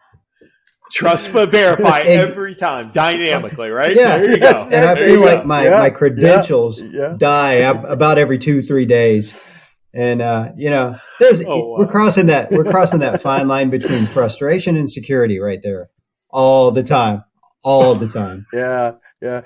trust but verify every time, dynamically, right? Yeah, there you go. And I feel like my credentials die about every 2-3 days. And we're crossing that fine line between frustration and security right there all the time. Yeah.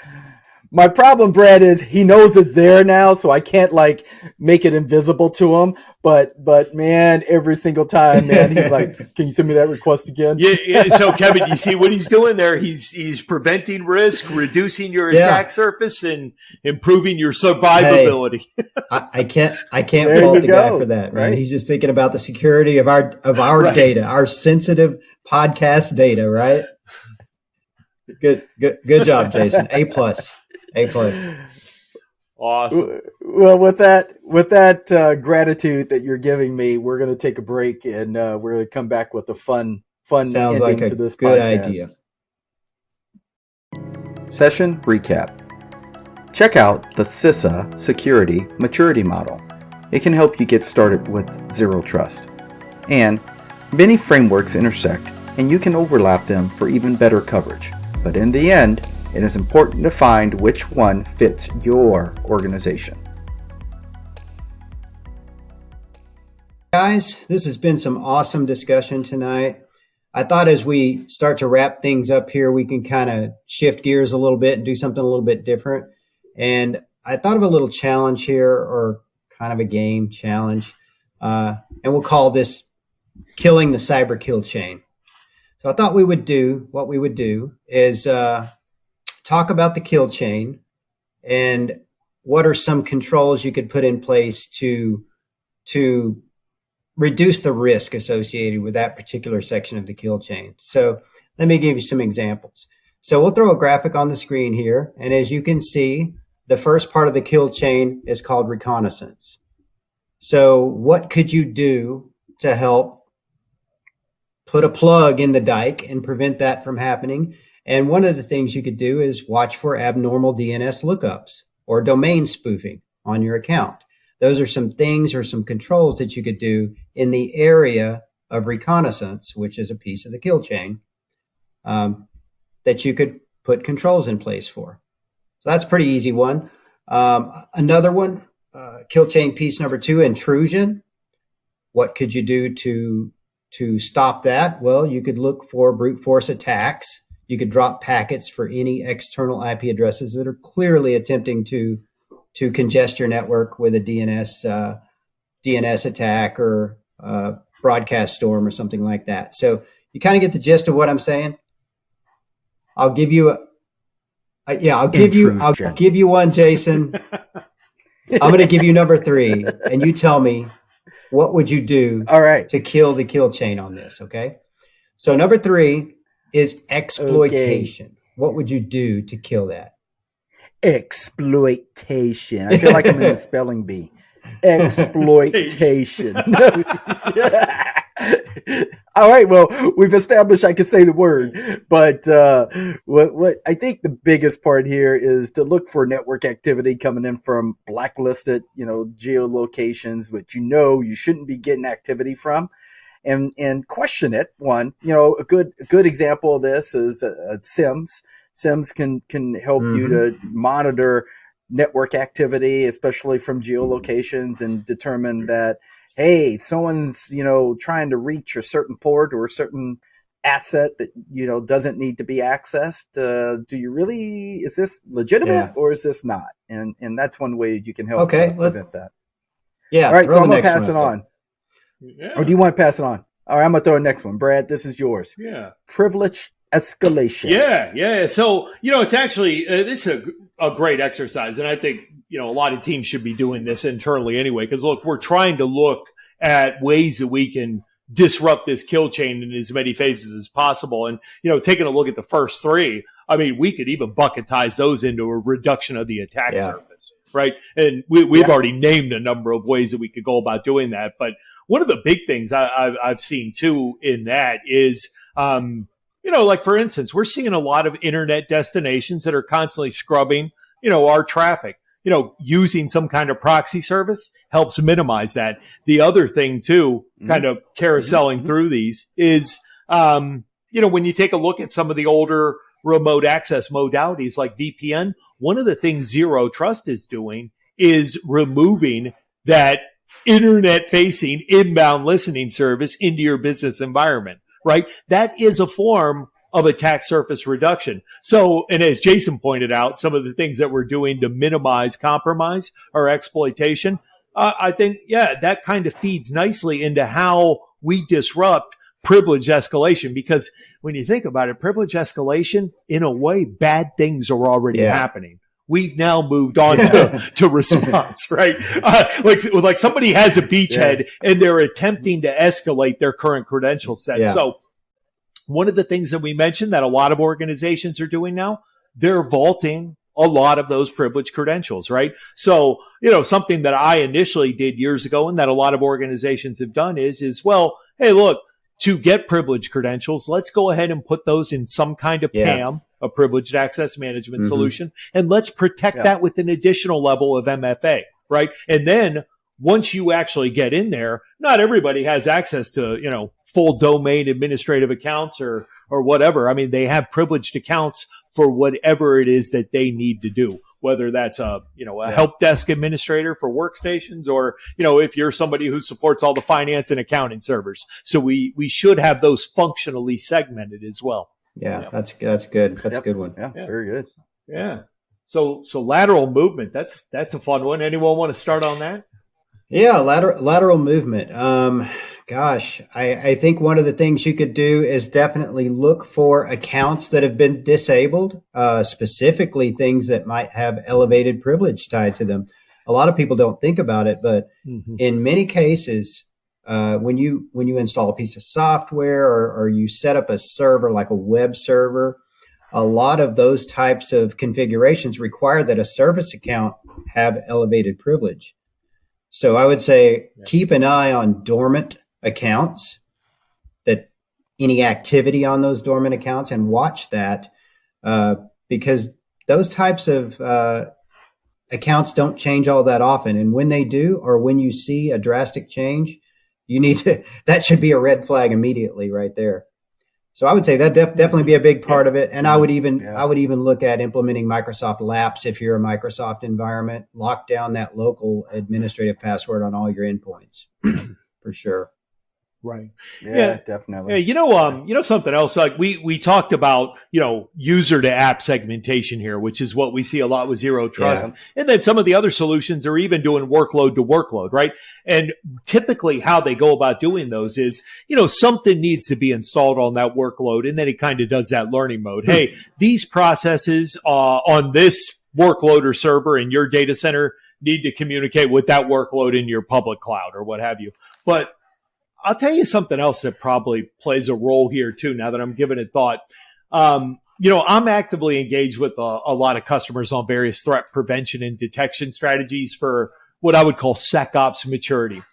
My problem, Brad, is he knows it's there now, so I can't like make it invisible to him. But man, every single time, man, he's like, "Can you send me that request again?" Yeah. So Kevin, you see what he's doing there? He's preventing risk, reducing your attack surface, and improving your survivability. Hey, I can't There fault you the go, guy for that, man. right? He's just thinking about the security of our Right. data, our sensitive podcast data, right? Good job, Jason. A plus. Awesome. Well, with that gratitude that you're giving me, we're going to take a break, and we're going to come back with a fun Sounds ending like a to this good podcast. idea. Session recap. Check out the CISA Security Maturity Model. It can help you get started with zero trust. And many frameworks intersect, and you can overlap them for even better coverage. But in the end, it is important to find which one fits your organization. Guys, this has been some awesome discussion tonight. I thought as we start to wrap things up here, we can kind of shift gears a little bit and do something a little bit different. And I thought of a little challenge here, or kind of a game challenge. And we'll call this Killing the Cyber Kill Chain. So I thought what we would do is talk about the kill chain and what are some controls you could put in place to reduce the risk associated with that particular section of the kill chain. So let me give you some examples. So we'll throw a graphic on the screen here. And as you can see, the first part of the kill chain is called reconnaissance. So what could you do to help put a plug in the dike and prevent that from happening? And one of the things you could do is watch for abnormal DNS lookups or domain spoofing on your account. Those are some things or some controls that you could do in the area of reconnaissance, which is a piece of the kill chain, that you could put controls in place for. So that's a pretty easy one. Another one, kill chain piece number 2, intrusion. What could you do to stop that? Well, you could look for brute force attacks. You could drop packets for any external IP addresses that are clearly attempting to congest your network with a DNS attack or broadcast storm or something like that. So you kind of get the gist of what I'm saying. I'll give you I'll give you one, Jason. I'm going to give you number 3, and you tell me what would you do to kill the kill chain on this, okay? So number 3 is exploitation. Okay. What would you do to kill that? Exploitation. I feel like I'm in the spelling bee. Exploitation. All right. Well, we've established I can say the word, but what I think the biggest part here is to look for network activity coming in from blacklisted, geolocations, which you shouldn't be getting activity from, and question it. One, a good example of this is SIMS. SIMS can help you to monitor network activity, especially from geolocations, and determine that, hey, someone's, trying to reach a certain port or a certain asset that, doesn't need to be accessed. Is this legitimate or is this not? And that's one way you can help prevent that. Yeah. All right. So I'm going to pass it on. Yeah. Or do you want to pass it on? All right. I'm going to throw the next one. Brad, this is yours. Yeah. Privilege escalation. Yeah. So, it's actually, this is a great exercise. And I think, a lot of teams should be doing this internally anyway, because look, we're trying to look at ways that we can disrupt this kill chain in as many phases as possible. And, taking a look at the first 3, I mean, we could even bucketize those into a reduction of the attack surface, right? And we've already named a number of ways that we could go about doing that. But one of the big things I've seen too in that is, like for instance, we're seeing a lot of internet destinations that are constantly scrubbing, our traffic. Using some kind of proxy service helps minimize that. The other thing too, kind of carouseling through these is, when you take a look at some of the older remote access modalities like VPN, one of the things Zero Trust is doing is removing that internet facing inbound listening service into your business environment, right? That is a form of attack surface reduction. So, and as Jason pointed out, some of the things that we're doing to minimize compromise or exploitation, I think, that kind of feeds nicely into how we disrupt privilege escalation. Because when you think about it, privilege escalation, in a way, bad things are already happening. We've now moved on to response, right? Like somebody has a beachhead and they're attempting to escalate their current credential set. Yeah. So one of the things that we mentioned that a lot of organizations are doing now, they're vaulting a lot of those privileged credentials, right? So, something that I initially did years ago and that a lot of organizations have done is, well, hey, look, to get privileged credentials, let's go ahead and put those in some kind of PAM, a privileged access management solution, and let's protect that with an additional level of MFA, right? And then once you actually get in there, not everybody has access to, full domain administrative accounts or whatever. I mean, they have privileged accounts for whatever it is that they need to do, whether that's a help desk administrator for workstations or, if you're somebody who supports all the finance and accounting servers. So we should have those functionally segmented as well. Yeah, that's good. That's a good one. Yeah, very good. Yeah. So lateral movement, that's a fun one. Anyone want to start on that? Yeah, lateral movement. I think one of the things you could do is definitely look for accounts that have been disabled, specifically things that might have elevated privilege tied to them. A lot of people don't think about it, but in many cases, when you install a piece of software or you set up a server like a web server, a lot of those types of configurations require that a service account have elevated privilege. So I would say keep an eye on dormant accounts, that any activity on those dormant accounts, and watch that because those types of accounts don't change all that often. And when they do, or when you see a drastic change, that should be a red flag immediately right there. So I would say that definitely be a big part of it. And I would even look at implementing Microsoft Laps if you're a Microsoft environment. Lock down that local administrative password on all your endpoints for sure. Right. Yeah, definitely. Yeah, something else, like we talked about, user to app segmentation here, which is what we see a lot with Zero Trust. Yeah. And then some of the other solutions are even doing workload to workload, right? And typically how they go about doing those is, something needs to be installed on that workload. And then it kind of does that learning mode. Hey, these processes on this workload or server in your data center need to communicate with that workload in your public cloud or what have you. But I'll tell you something else that probably plays a role here too, now that I'm giving it thought. I'm actively engaged with a lot of customers on various threat prevention and detection strategies for what I would call SecOps maturity.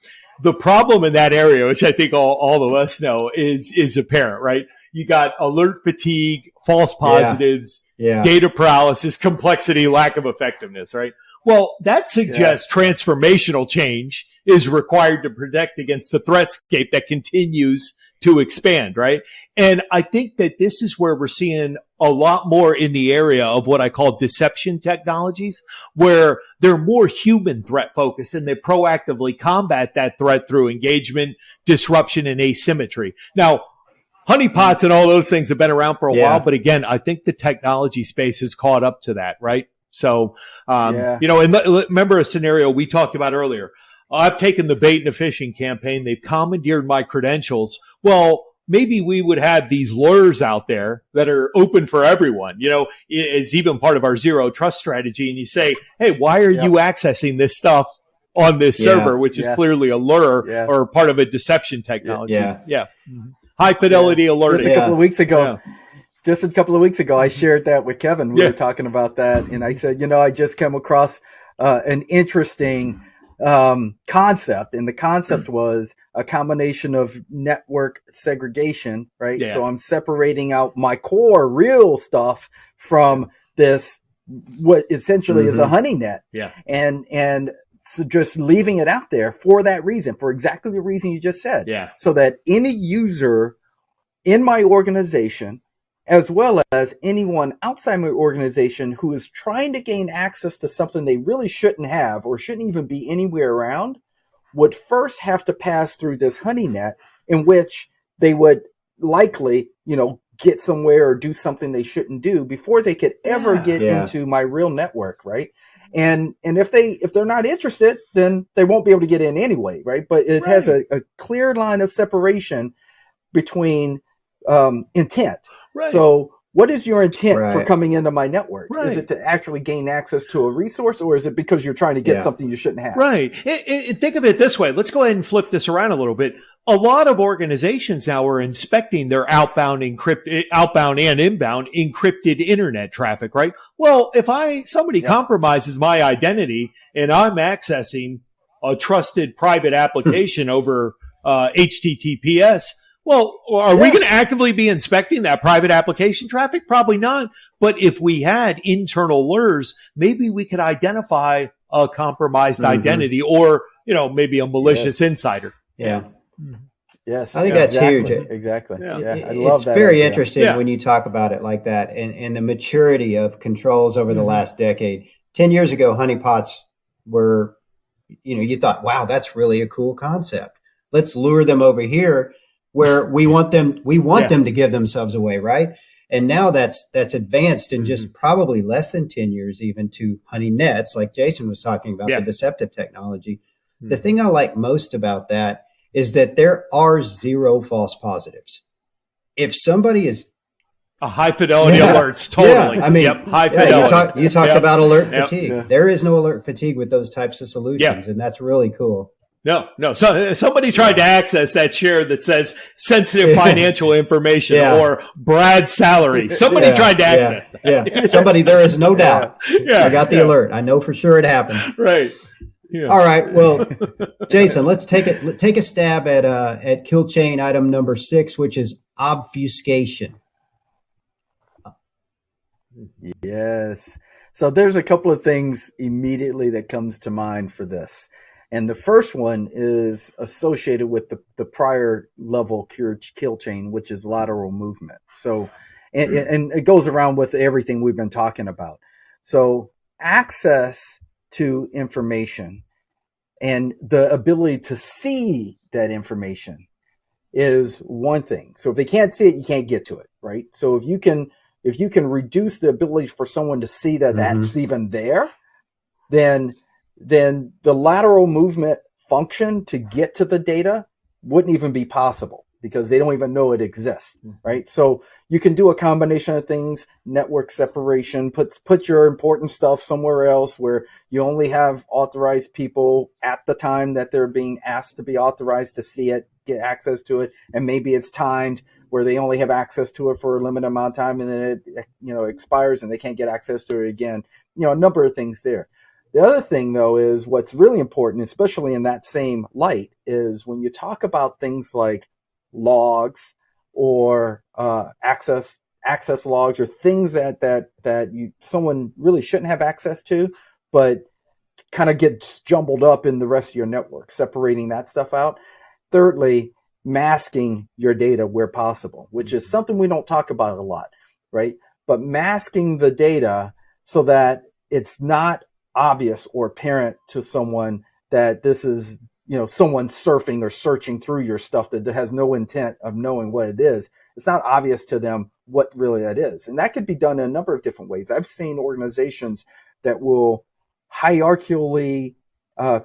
The problem in that area, which I think all of us know, is apparent, right? You got alert fatigue, false positives, data paralysis, complexity, lack of effectiveness, right? Well, that suggests transformational change is required to protect against the threatscape that continues to expand, right? And I think that this is where we're seeing a lot more in the area of what I call deception technologies, where they're more human threat focused and they proactively combat that threat through engagement, disruption, and asymmetry. Now, honeypots and all those things have been around for a while, but again, I think the technology space has caught up to that, right? So, and remember a scenario we talked about earlier. I've taken the bait and the phishing campaign. They've commandeered my credentials. Well, maybe we would have these lawyers out there that are open for everyone, is even part of our zero trust strategy. And you say, hey, why are you accessing this stuff on this server, which is clearly a lure or part of a deception technology? Mm-hmm. High fidelity alerting. Just a couple of weeks ago. Just a couple of weeks ago, I shared that with Kevin. We were talking about that, and I said, I just came across an interesting concept, and the concept was a combination of network segregation, right? So I'm separating out my core real stuff from this, what essentially is a honey net, and so just leaving it out there for that reason, for exactly the reason you just said, so that any user in my organization, as well as anyone outside my organization who is trying to gain access to something they really shouldn't have or shouldn't even be anywhere around, would first have to pass through this honey net, in which they would likely, get somewhere or do something they shouldn't do before they could ever get into my real network, right? And if they're not interested, then they won't be able to get in anyway, right? But it has a clear line of separation between intent. Right. So what is your intent for coming into my network? Right. Is it to actually gain access to a resource, or is it because you're trying to get something you shouldn't have? Right. And think of it this way. Let's go ahead and flip this around a little bit. A lot of organizations now are inspecting their outbound and inbound encrypted internet traffic, right? Well, if somebody compromises my identity and I'm accessing a trusted private application over HTTPS, well, are we going to actively be inspecting that private application traffic? Probably not. But if we had internal alerts, maybe we could identify a compromised identity or, maybe a malicious insider. Yeah. Yes. I think that's huge. Exactly. Yeah. I love it's that very interesting when you talk about it like that and the maturity of controls over the last decade. 10 years ago, honeypots were, you thought, wow, that's really a cool concept. Let's lure them over here where we want them to give themselves away, right? And now that's advanced in just probably less than 10 years, even to honey nets, like Jason was talking about, the deceptive technology. The thing I like most about that is that there are zero false positives. If somebody is a high fidelity alerts, totally. Yeah, I mean, high fidelity. You talked about alert fatigue. Yeah. There is no alert fatigue with those types of solutions, and that's really cool. No. So somebody tried to access that share that says sensitive financial information or Brad's salary. Somebody tried to access that. Yeah. Somebody, there is no doubt. I got the alert. I know for sure it happened. Right. Yeah. All right. Well, Jason, let's take a stab at kill chain item number 6, which is obfuscation. Yes. So there's a couple of things immediately that comes to mind for this. And the first one is associated with the prior level kill chain, which is lateral movement. So, and it goes around with everything we've been talking about. So access to information and the ability to see that information is one thing. So if they can't see it, you can't get to it, right? So if you can reduce the ability for someone to see that that's even there, then the lateral movement function to get to the data wouldn't even be possible because they don't even know it exists, right? So you can do a combination of things, network separation, put your important stuff somewhere else where you only have authorized people at the time that they're being asked to be authorized to see it, get access to it, and maybe it's timed where they only have access to it for a limited amount of time and then it expires and they can't get access to it again. A number of things there. The other thing, though, is what's really important, especially in that same light, is when you talk about things like logs or access logs or things that someone really shouldn't have access to, but kind of gets jumbled up in the rest of your network, separating that stuff out. Thirdly, masking your data where possible, which is something we don't talk about a lot, right? But masking the data so that it's not obvious or apparent to someone that this is, someone surfing or searching through your stuff that has no intent of knowing what it is. It's not obvious to them what really that is. And that could be done in a number of different ways. I've seen organizations that will hierarchically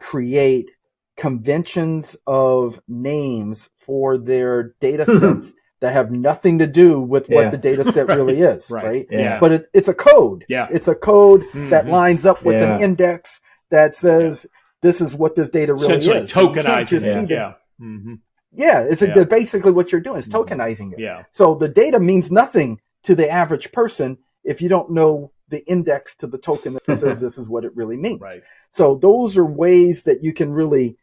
create conventions of names for their data sets that have nothing to do with what the data set really is, right? Yeah. But it's a code. Yeah. It's a code that lines up with an index that says this is what this data really essentially is. Tokenizing it. It's basically what you're doing is tokenizing it. Yeah. So the data means nothing to the average person if you don't know the index to the token that says this is what it really means. Right. So those are ways that you can really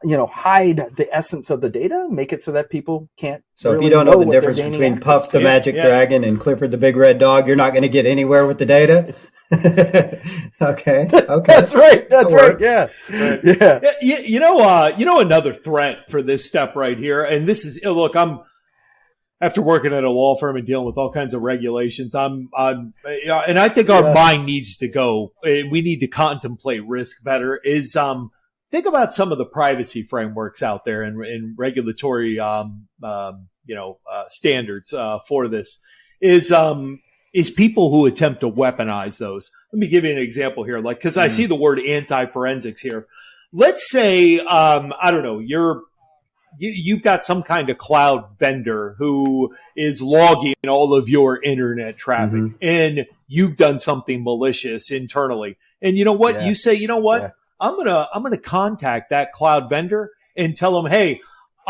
hide the essence of the data and make it so that people can't. So if you don't know the difference between Puff the Magic Dragon and Clifford the Big Red Dog, you're not going to get anywhere with the data. Okay. That's right. Yeah. Another threat for this step right here, and this is look, I'm after working at a law firm and dealing with all kinds of regulations, and I think our mind needs to go. We need to contemplate risk better. Is think about some of the privacy frameworks out there and regulatory, standards for this. is people who attempt to weaponize those. Let me give you an example here, like, because I see the word anti-forensics here. Let's say, I don't know, you've got some kind of cloud vendor who is logging all of your internet traffic, and you've done something malicious internally. And you know what? Yeah. You say, you know what? Yeah. I'm gonna contact that cloud vendor and tell them, hey,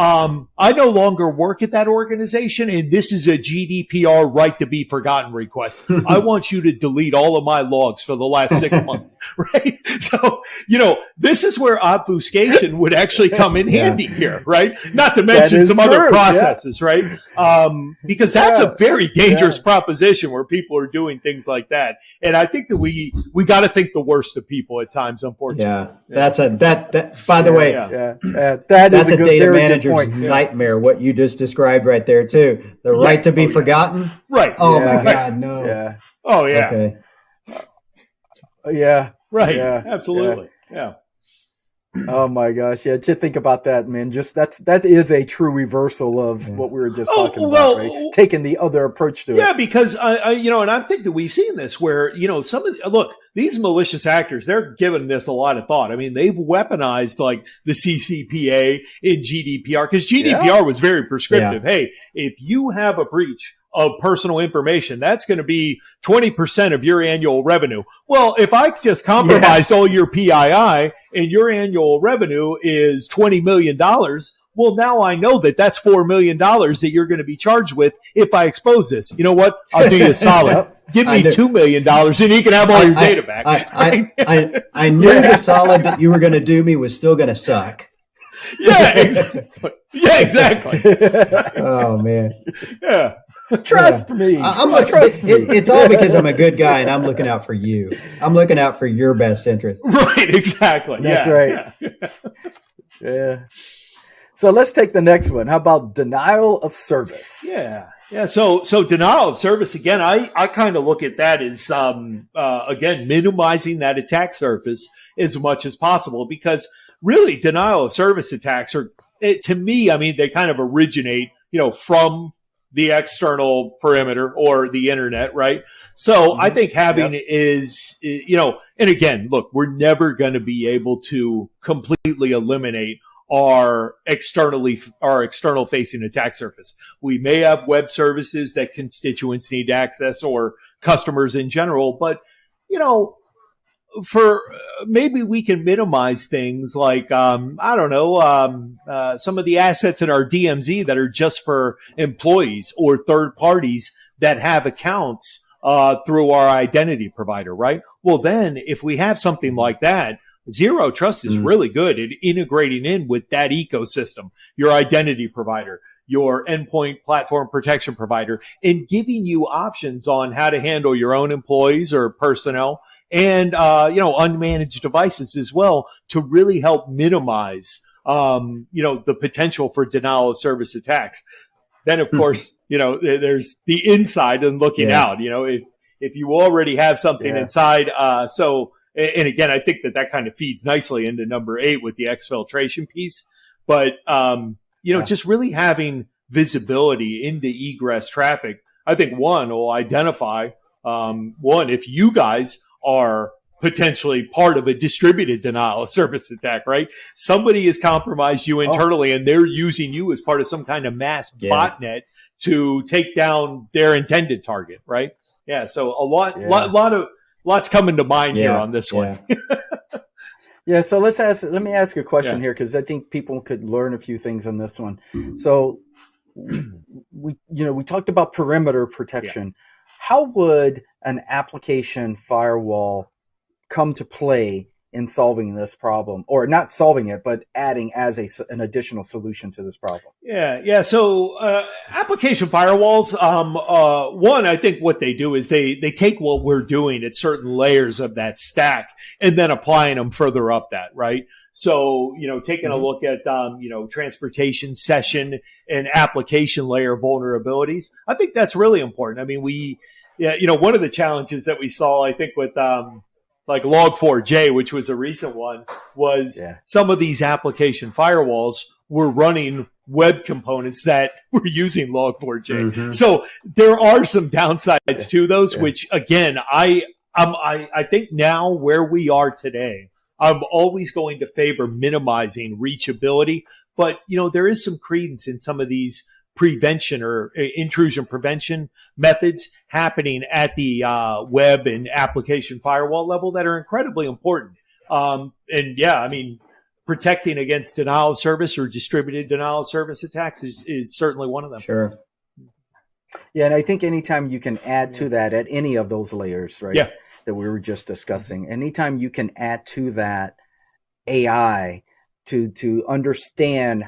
I no longer work at that organization, and this is a GDPR right to be forgotten request. I want you to delete all of my logs for the last 6 months, right? So, this is where obfuscation would actually come in handy here, right? Not to mention some other processes, right? Because that's a very dangerous proposition where people are doing things like that. And I think that we got to think the worst of people at times, unfortunately. That's by the way, that's a data manager's nightmare, what you just described right there too. The right to be forgotten. Right. Oh my God, no. Yeah. Oh yeah. Okay. Yeah. Right. Yeah. Absolutely. Yeah. Oh my gosh. Yeah. Just think about that, man. That is a true reversal of what we were just talking about, right? Taking the other approach to it. Yeah, because and I think that we've seen this where, these malicious actors, they're giving this a lot of thought. I mean, they've weaponized like the CCPA in GDPR, because GDPR was very prescriptive. Yeah. Hey, if you have a breach of personal information, that's going to be 20% of your annual revenue. Well, if I just compromised all your PII and your annual revenue is $20 million, well, now I know that that's $4 million that you're going to be charged with if I expose this. You know what? I'll do you a solid. Give me $2 million and you can have all your data back. I knew the solid that you were going to do me was still going to suck. Yeah, exactly. Oh, man. Yeah. Trust me. Trust me. It's all because I'm a good guy and I'm looking out for you. I'm looking out for your best interest. Right, exactly. That's right. Yeah. So let's take the next one. How about denial of service? Yeah. Yeah. So denial of service, again, I kind of look at that as, again, minimizing that attack surface as much as possible, because really denial of service attacks to me, I mean, they kind of originate, from the external perimeter or the internet, right? So I think having is, and again, look, we're never going to be able to completely eliminate our external facing attack surface. We may have web services that constituents need access, or customers in general, but, for maybe we can minimize things like, some of the assets in our DMZ that are just for employees or third parties that have accounts through our identity provider, right? Well, then if we have something like that, Zero Trust is really good at integrating in with that ecosystem, your identity provider, your endpoint platform protection provider, and giving you options on how to handle your own employees or personnel, and unmanaged devices as well, to really help minimize the potential for denial of service attacks. Then of course, there's the inside and looking out. If you already have something inside, and again, I think that kind of feeds nicely into number 8 with the exfiltration piece. But just really having visibility into egress traffic, I think one will identify if you guys are potentially part of a distributed denial of service attack, right? Somebody has compromised you internally and they're using you as part of some kind of mass botnet to take down their intended target, right? Yeah. So lots coming to mind here on this one. Yeah. So let me ask a question here, because I think people could learn a few things on this one. So we talked about perimeter protection. Yeah. How would an application firewall come to play in solving this problem, or not solving it, but adding as an additional solution to this problem? Yeah. So application firewalls, one, I think what they do is they take what we're doing at certain layers of that stack and then applying them further up that, right? So, taking a look at, transportation session and application layer vulnerabilities, I think that's really important. I mean, one of the challenges that we saw, I think, with, like Log4j, which was a recent one, was some of these application firewalls were running web components that were using Log4j. Mhm. So there are some downsides to those, which again, I think now where we are today, I'm always going to favor minimizing reachability, but there is some credence in some of these prevention or intrusion prevention methods happening at the web and application firewall level that are incredibly important. Protecting against denial of service or distributed denial of service attacks is certainly one of them. Sure. Yeah, and I think anytime you can add to that at any of those layers, right, that we were just discussing, anytime you can add to that AI to understand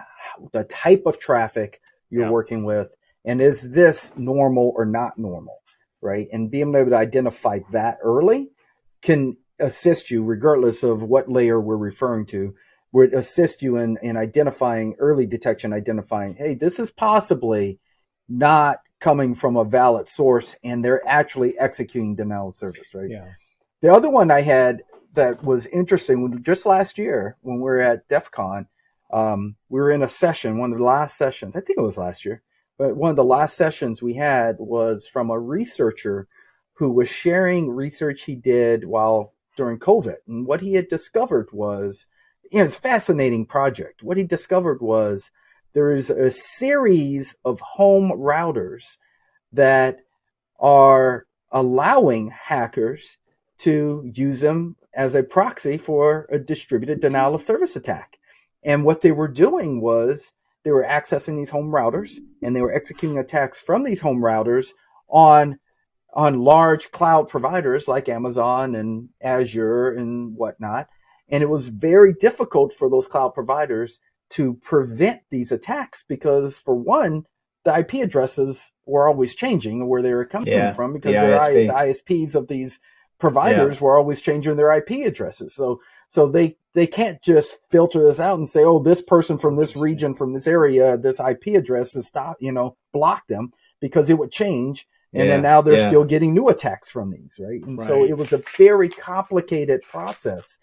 the type of traffic you're working with, and is this normal or not normal, right? And being able to identify that early can assist you, regardless of what layer we're referring to, would assist you in identifying early detection, identifying, hey, this is possibly not coming from a valid source and they're actually executing denial of service, right? Yeah. The other one I had that was interesting, just last year when we were at DEF CON, we were in a session, one of the last sessions, I think it was last year, but one of the last sessions we had was from a researcher who was sharing research he did during COVID. And what he had discovered was, it's a fascinating project. What he discovered was there is a series of home routers that are allowing hackers to use them as a proxy for a distributed denial of service attack. And what they were doing was they were accessing these home routers and they were executing attacks from these home routers on large cloud providers like Amazon and Azure and whatnot. And it was very difficult for those cloud providers to prevent these attacks because, for one, the IP addresses were always changing where they were coming from because the ISPs of these providers were always changing their IP addresses. So they can't just filter this out and say, oh, this person from this region, from this area, this IP address is block them, because it would change. And then now they're still getting new attacks from these, right? And so it was a very complicated process.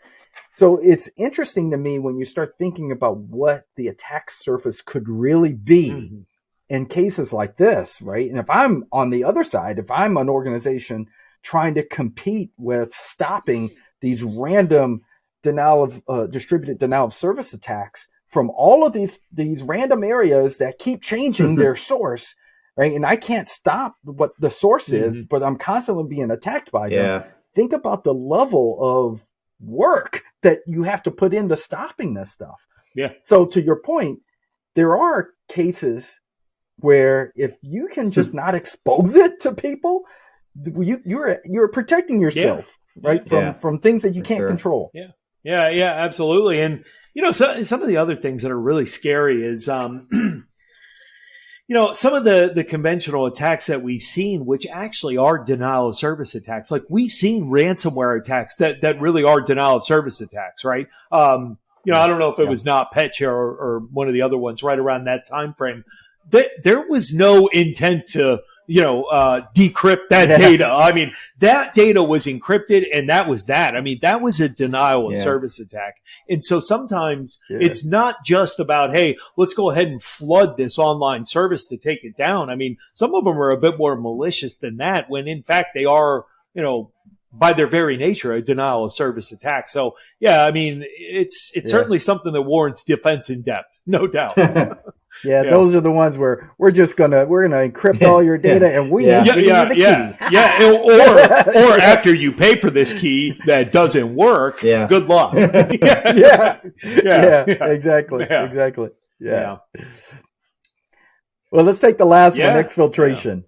So it's interesting to me when you start thinking about what the attack surface could really be in cases like this, right? And if I'm on the other side, if I'm an organization trying to compete with stopping these random distributed denial of service attacks from all of these random areas that keep changing their source, right? And I can't stop what the source is, but I'm constantly being attacked by them. Think about the level of work that you have to put into stopping this stuff. Yeah. So to your point, there are cases where if you can just not expose it to people, you're protecting yourself, right? From things that you can't control. Yeah, absolutely. And some of the other things that are really scary is some of the conventional attacks that we've seen, which actually are denial of service attacks. Like, we've seen ransomware attacks that really are denial of service attacks, right? I don't know if it was NotPetya or one of the other ones right around that time frame. There was no intent to, decrypt that data. I mean, that data was encrypted, and that was that. I mean, that was a denial of service attack. And so sometimes it's not just about, hey, let's go ahead and flood this online service to take it down. I mean, some of them are a bit more malicious than that, when in fact they are, by their very nature, a denial of service attack. So, I mean, it's certainly something that warrants defense in depth, no doubt. Those are the ones where we're gonna encrypt all your data and we ain't giving you the key. Or after you pay for this key that doesn't work, good luck. Exactly. Well, let's take the last one, exfiltration.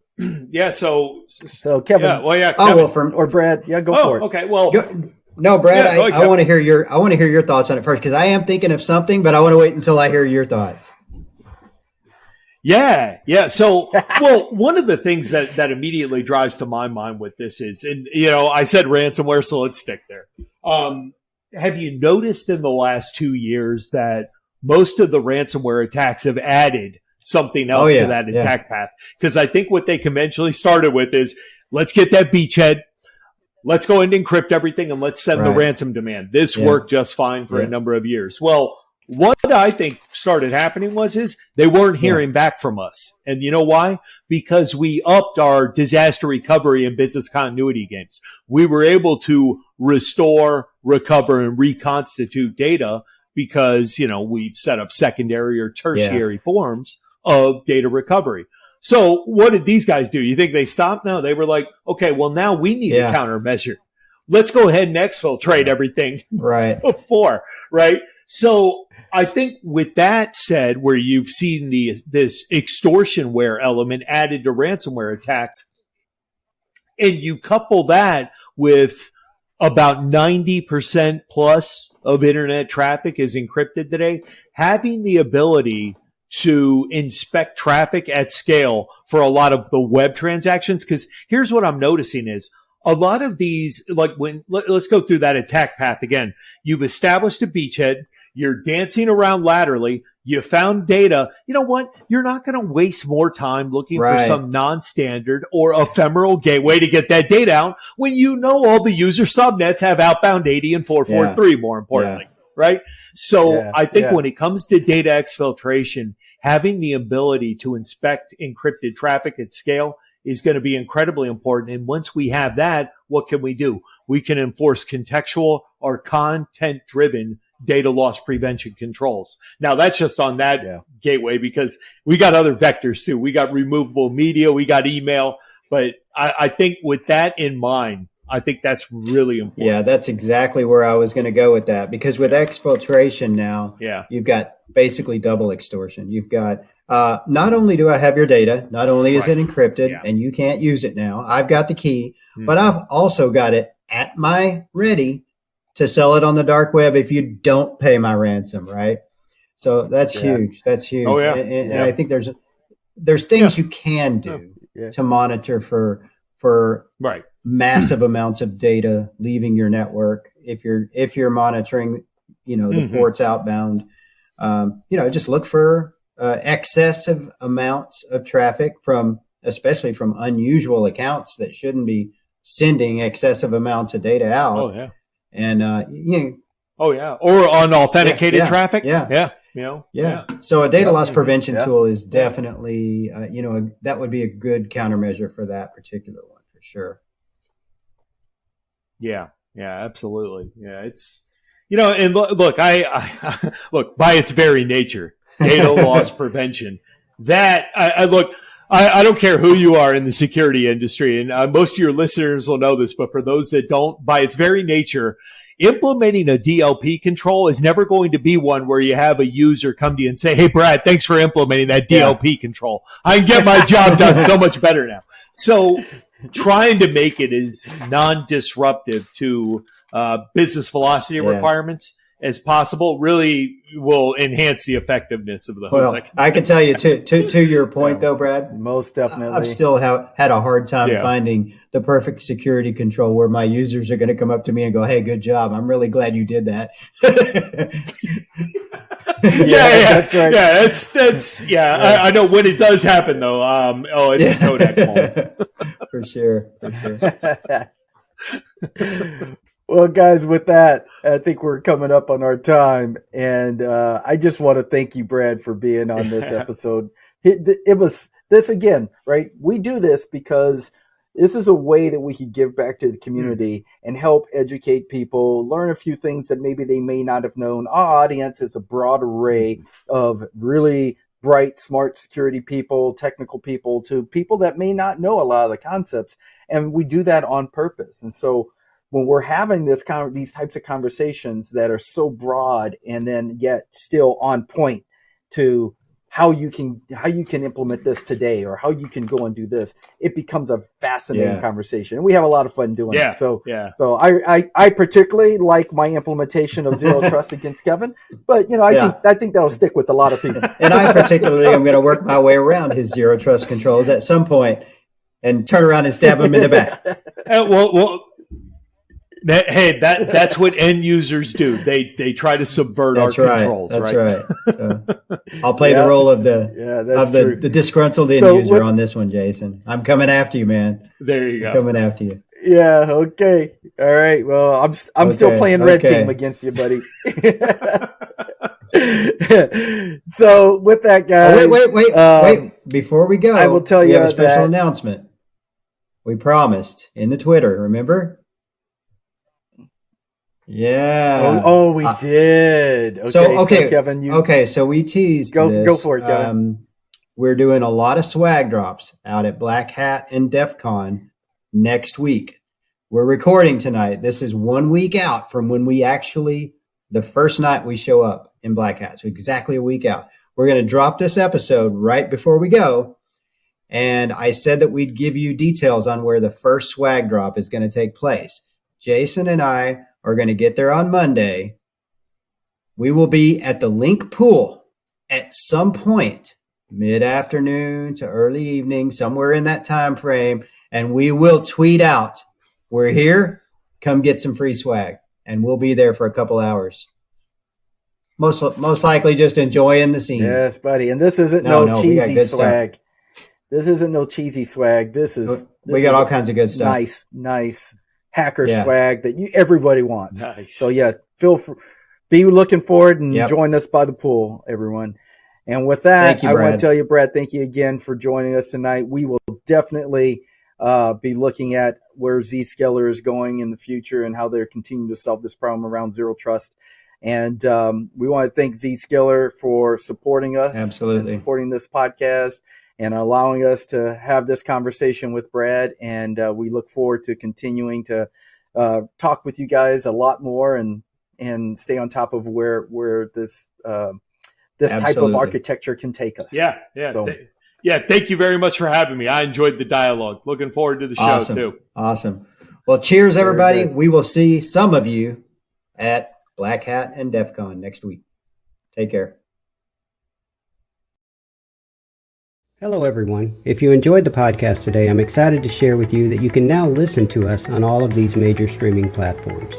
So Kevin, Kevin. Or Brad, go for it. Okay, well. No, Brad, I want to hear your thoughts on it first, because I am thinking of something, but I want to wait until I hear your thoughts. Yeah. So, one of the things that immediately drives to my mind with this is, and I said ransomware, so let's stick there. Have you noticed in the last 2 years that most of the ransomware attacks have added something else to that attack path? Because I think what they conventionally started with is, let's get that beachhead, let's go and encrypt everything, and let's send the ransom demand. This worked just fine for a number of years. Well, what I think started happening is they weren't hearing back from us. And you know why? Because we upped our disaster recovery and business continuity games. We were able to restore, recover, and reconstitute data because, we've set up secondary or tertiary forms of data recovery. So what did these guys do? You think they stopped? No, they were like, okay, well, now we need a countermeasure. Let's go ahead and exfiltrate everything before, right? So I think with that said, where you've seen this extortionware element added to ransomware attacks, and you couple that with about 90% plus of internet traffic is encrypted today, having the ability to inspect traffic at scale for a lot of the web transactions. Because here's what I'm noticing is a lot of these, like let's go through that attack path again. You've established a beachhead. You're dancing around laterally. You found data. You know what? You're not going to waste more time looking for some non-standard or ephemeral gateway to get that data out when you know all the user subnets have outbound 80 and 443, more importantly. Right? So I think when it comes to data exfiltration, having the ability to inspect encrypted traffic at scale is going to be incredibly important. And once we have that, what can we do? We can enforce contextual or content-driven data loss prevention controls. Now, that's just on that gateway because we got other vectors too. We got removable media, we got email. But I think with that in mind, I think that's really important. Yeah, that's exactly where I was going to go with that. Because with exfiltration now, you've got basically double extortion. You've got not only do I have your data, not only is it encrypted and you can't use it now, I've got the key, but I've also got it at my ready to sell it on the dark web if you don't pay my ransom, right? So that's huge. That's huge. Oh, yeah. And I think there's things you can do to monitor for massive amounts of data leaving your network. If you're monitoring, the ports outbound, just look for excessive amounts of traffic especially from unusual accounts that shouldn't be sending excessive amounts of data out. Oh yeah. And or unauthenticated traffic. So a data loss prevention tool is definitely that would be a good countermeasure for that particular one for sure. Yeah, absolutely. Yeah, it's and look, I look by its very nature, data loss prevention. That I don't care who you are in the security industry, and most of your listeners will know this, but for those that don't, by its very nature, implementing a DLP control is never going to be one where you have a user come to you and say, hey, Brad, thanks for implementing that DLP control. I can get my job done so much better now. So trying to make it as non-disruptive to business velocity requirements as possible really will enhance the effectiveness of the host. Well, I can tell you to your point though, Brad, most definitely. I've still had a hard time finding the perfect security control where my users are going to come up to me and go, hey, good job. I'm really glad you did that. That's right. Yeah, that's I know when it does happen though. It's a Kodak moment. For sure. Well, guys, with that, I think we're coming up on our time. And I just want to thank you, Brad, for being on this episode. It was this again, right? We do this because this is a way that we can give back to the community and help educate people, learn a few things that maybe they may not have known. Our audience is a broad array of really bright, smart security people, technical people, to people that may not know a lot of the concepts. And we do that on purpose. And so when we're having these types of conversations that are so broad and then yet still on point to how you can implement this today or how you can go and do this, it becomes a fascinating conversation. And we have a lot of fun doing it. So I particularly like my implementation of zero trust against Kevin, but I think that'll stick with a lot of people. And I particularly am going to work my way around his zero trust controls at some point and turn around and stab him in the back. That's what end users do. They try to subvert our controls. That's right. So I'll play the role of the disgruntled end user on this one, Jason. I'm coming after you, man. There you go. Coming after you. Yeah. Okay. All right. Well, I'm still playing red team against you, buddy. So with that, guys. Wait. Before we go, I will tell you have a special that announcement. We promised in the Twitter, remember? Yeah. We did. Okay, So Kevin, so we teased go this. for it, Kevin. We're doing a lot of swag drops out at Black Hat and DEF CON next week. We're recording tonight. This is 1 week out from when we actually, the first night we show up in Black Hat. So exactly a week out. We're going to drop this episode right before we go. And I said that we'd give you details on where the first swag drop is going to take place. Jason and I are going to get there on Monday. We will be at the Link Pool at some point, mid-afternoon to early evening, somewhere in that time frame, and we will tweet out, "We're here, come get some free swag." And we'll be there for a couple hours. Most likely just enjoying the scene. Yes, buddy. And this isn't no cheesy swag. This isn't no cheesy swag. We got all kinds of good stuff. Nice hacker swag that everybody wants. Nice. So be looking forward and join us by the pool, everyone. And with that, I want to tell you, Brad, thank you again for joining us tonight. We will definitely be looking at where Zscaler is going in the future and how they're continuing to solve this problem around zero trust. And we want to thank Zscaler for supporting us, absolutely, and supporting this podcast and allowing us to have this conversation with Brad. And we look forward to continuing to talk with you guys a lot more and stay on top of where this type of architecture can take us. Yeah. So, thank you very much for having me. I enjoyed the dialogue. Looking forward to the show too. Awesome. Well, cheers, everybody. We will see some of you at Black Hat and DEF CON next week. Take care. Hello, everyone. If you enjoyed the podcast today, I'm excited to share with you that you can now listen to us on all of these major streaming platforms.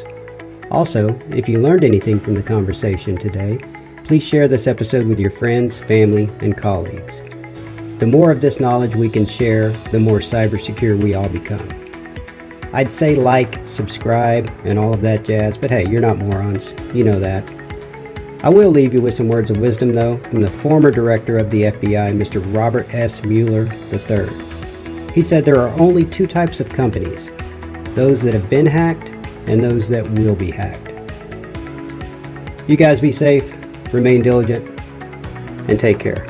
Also, if you learned anything from the conversation today, please share this episode with your friends, family, and colleagues. The more of this knowledge we can share, the more cybersecure we all become. I'd say like, subscribe, and all of that jazz, but hey, you're not morons. You know that. I will leave you with some words of wisdom, though, from the former director of the FBI, Mr. Robert S. Mueller III. He said there are only two types of companies, those that have been hacked and those that will be hacked. You guys be safe, remain diligent, and take care.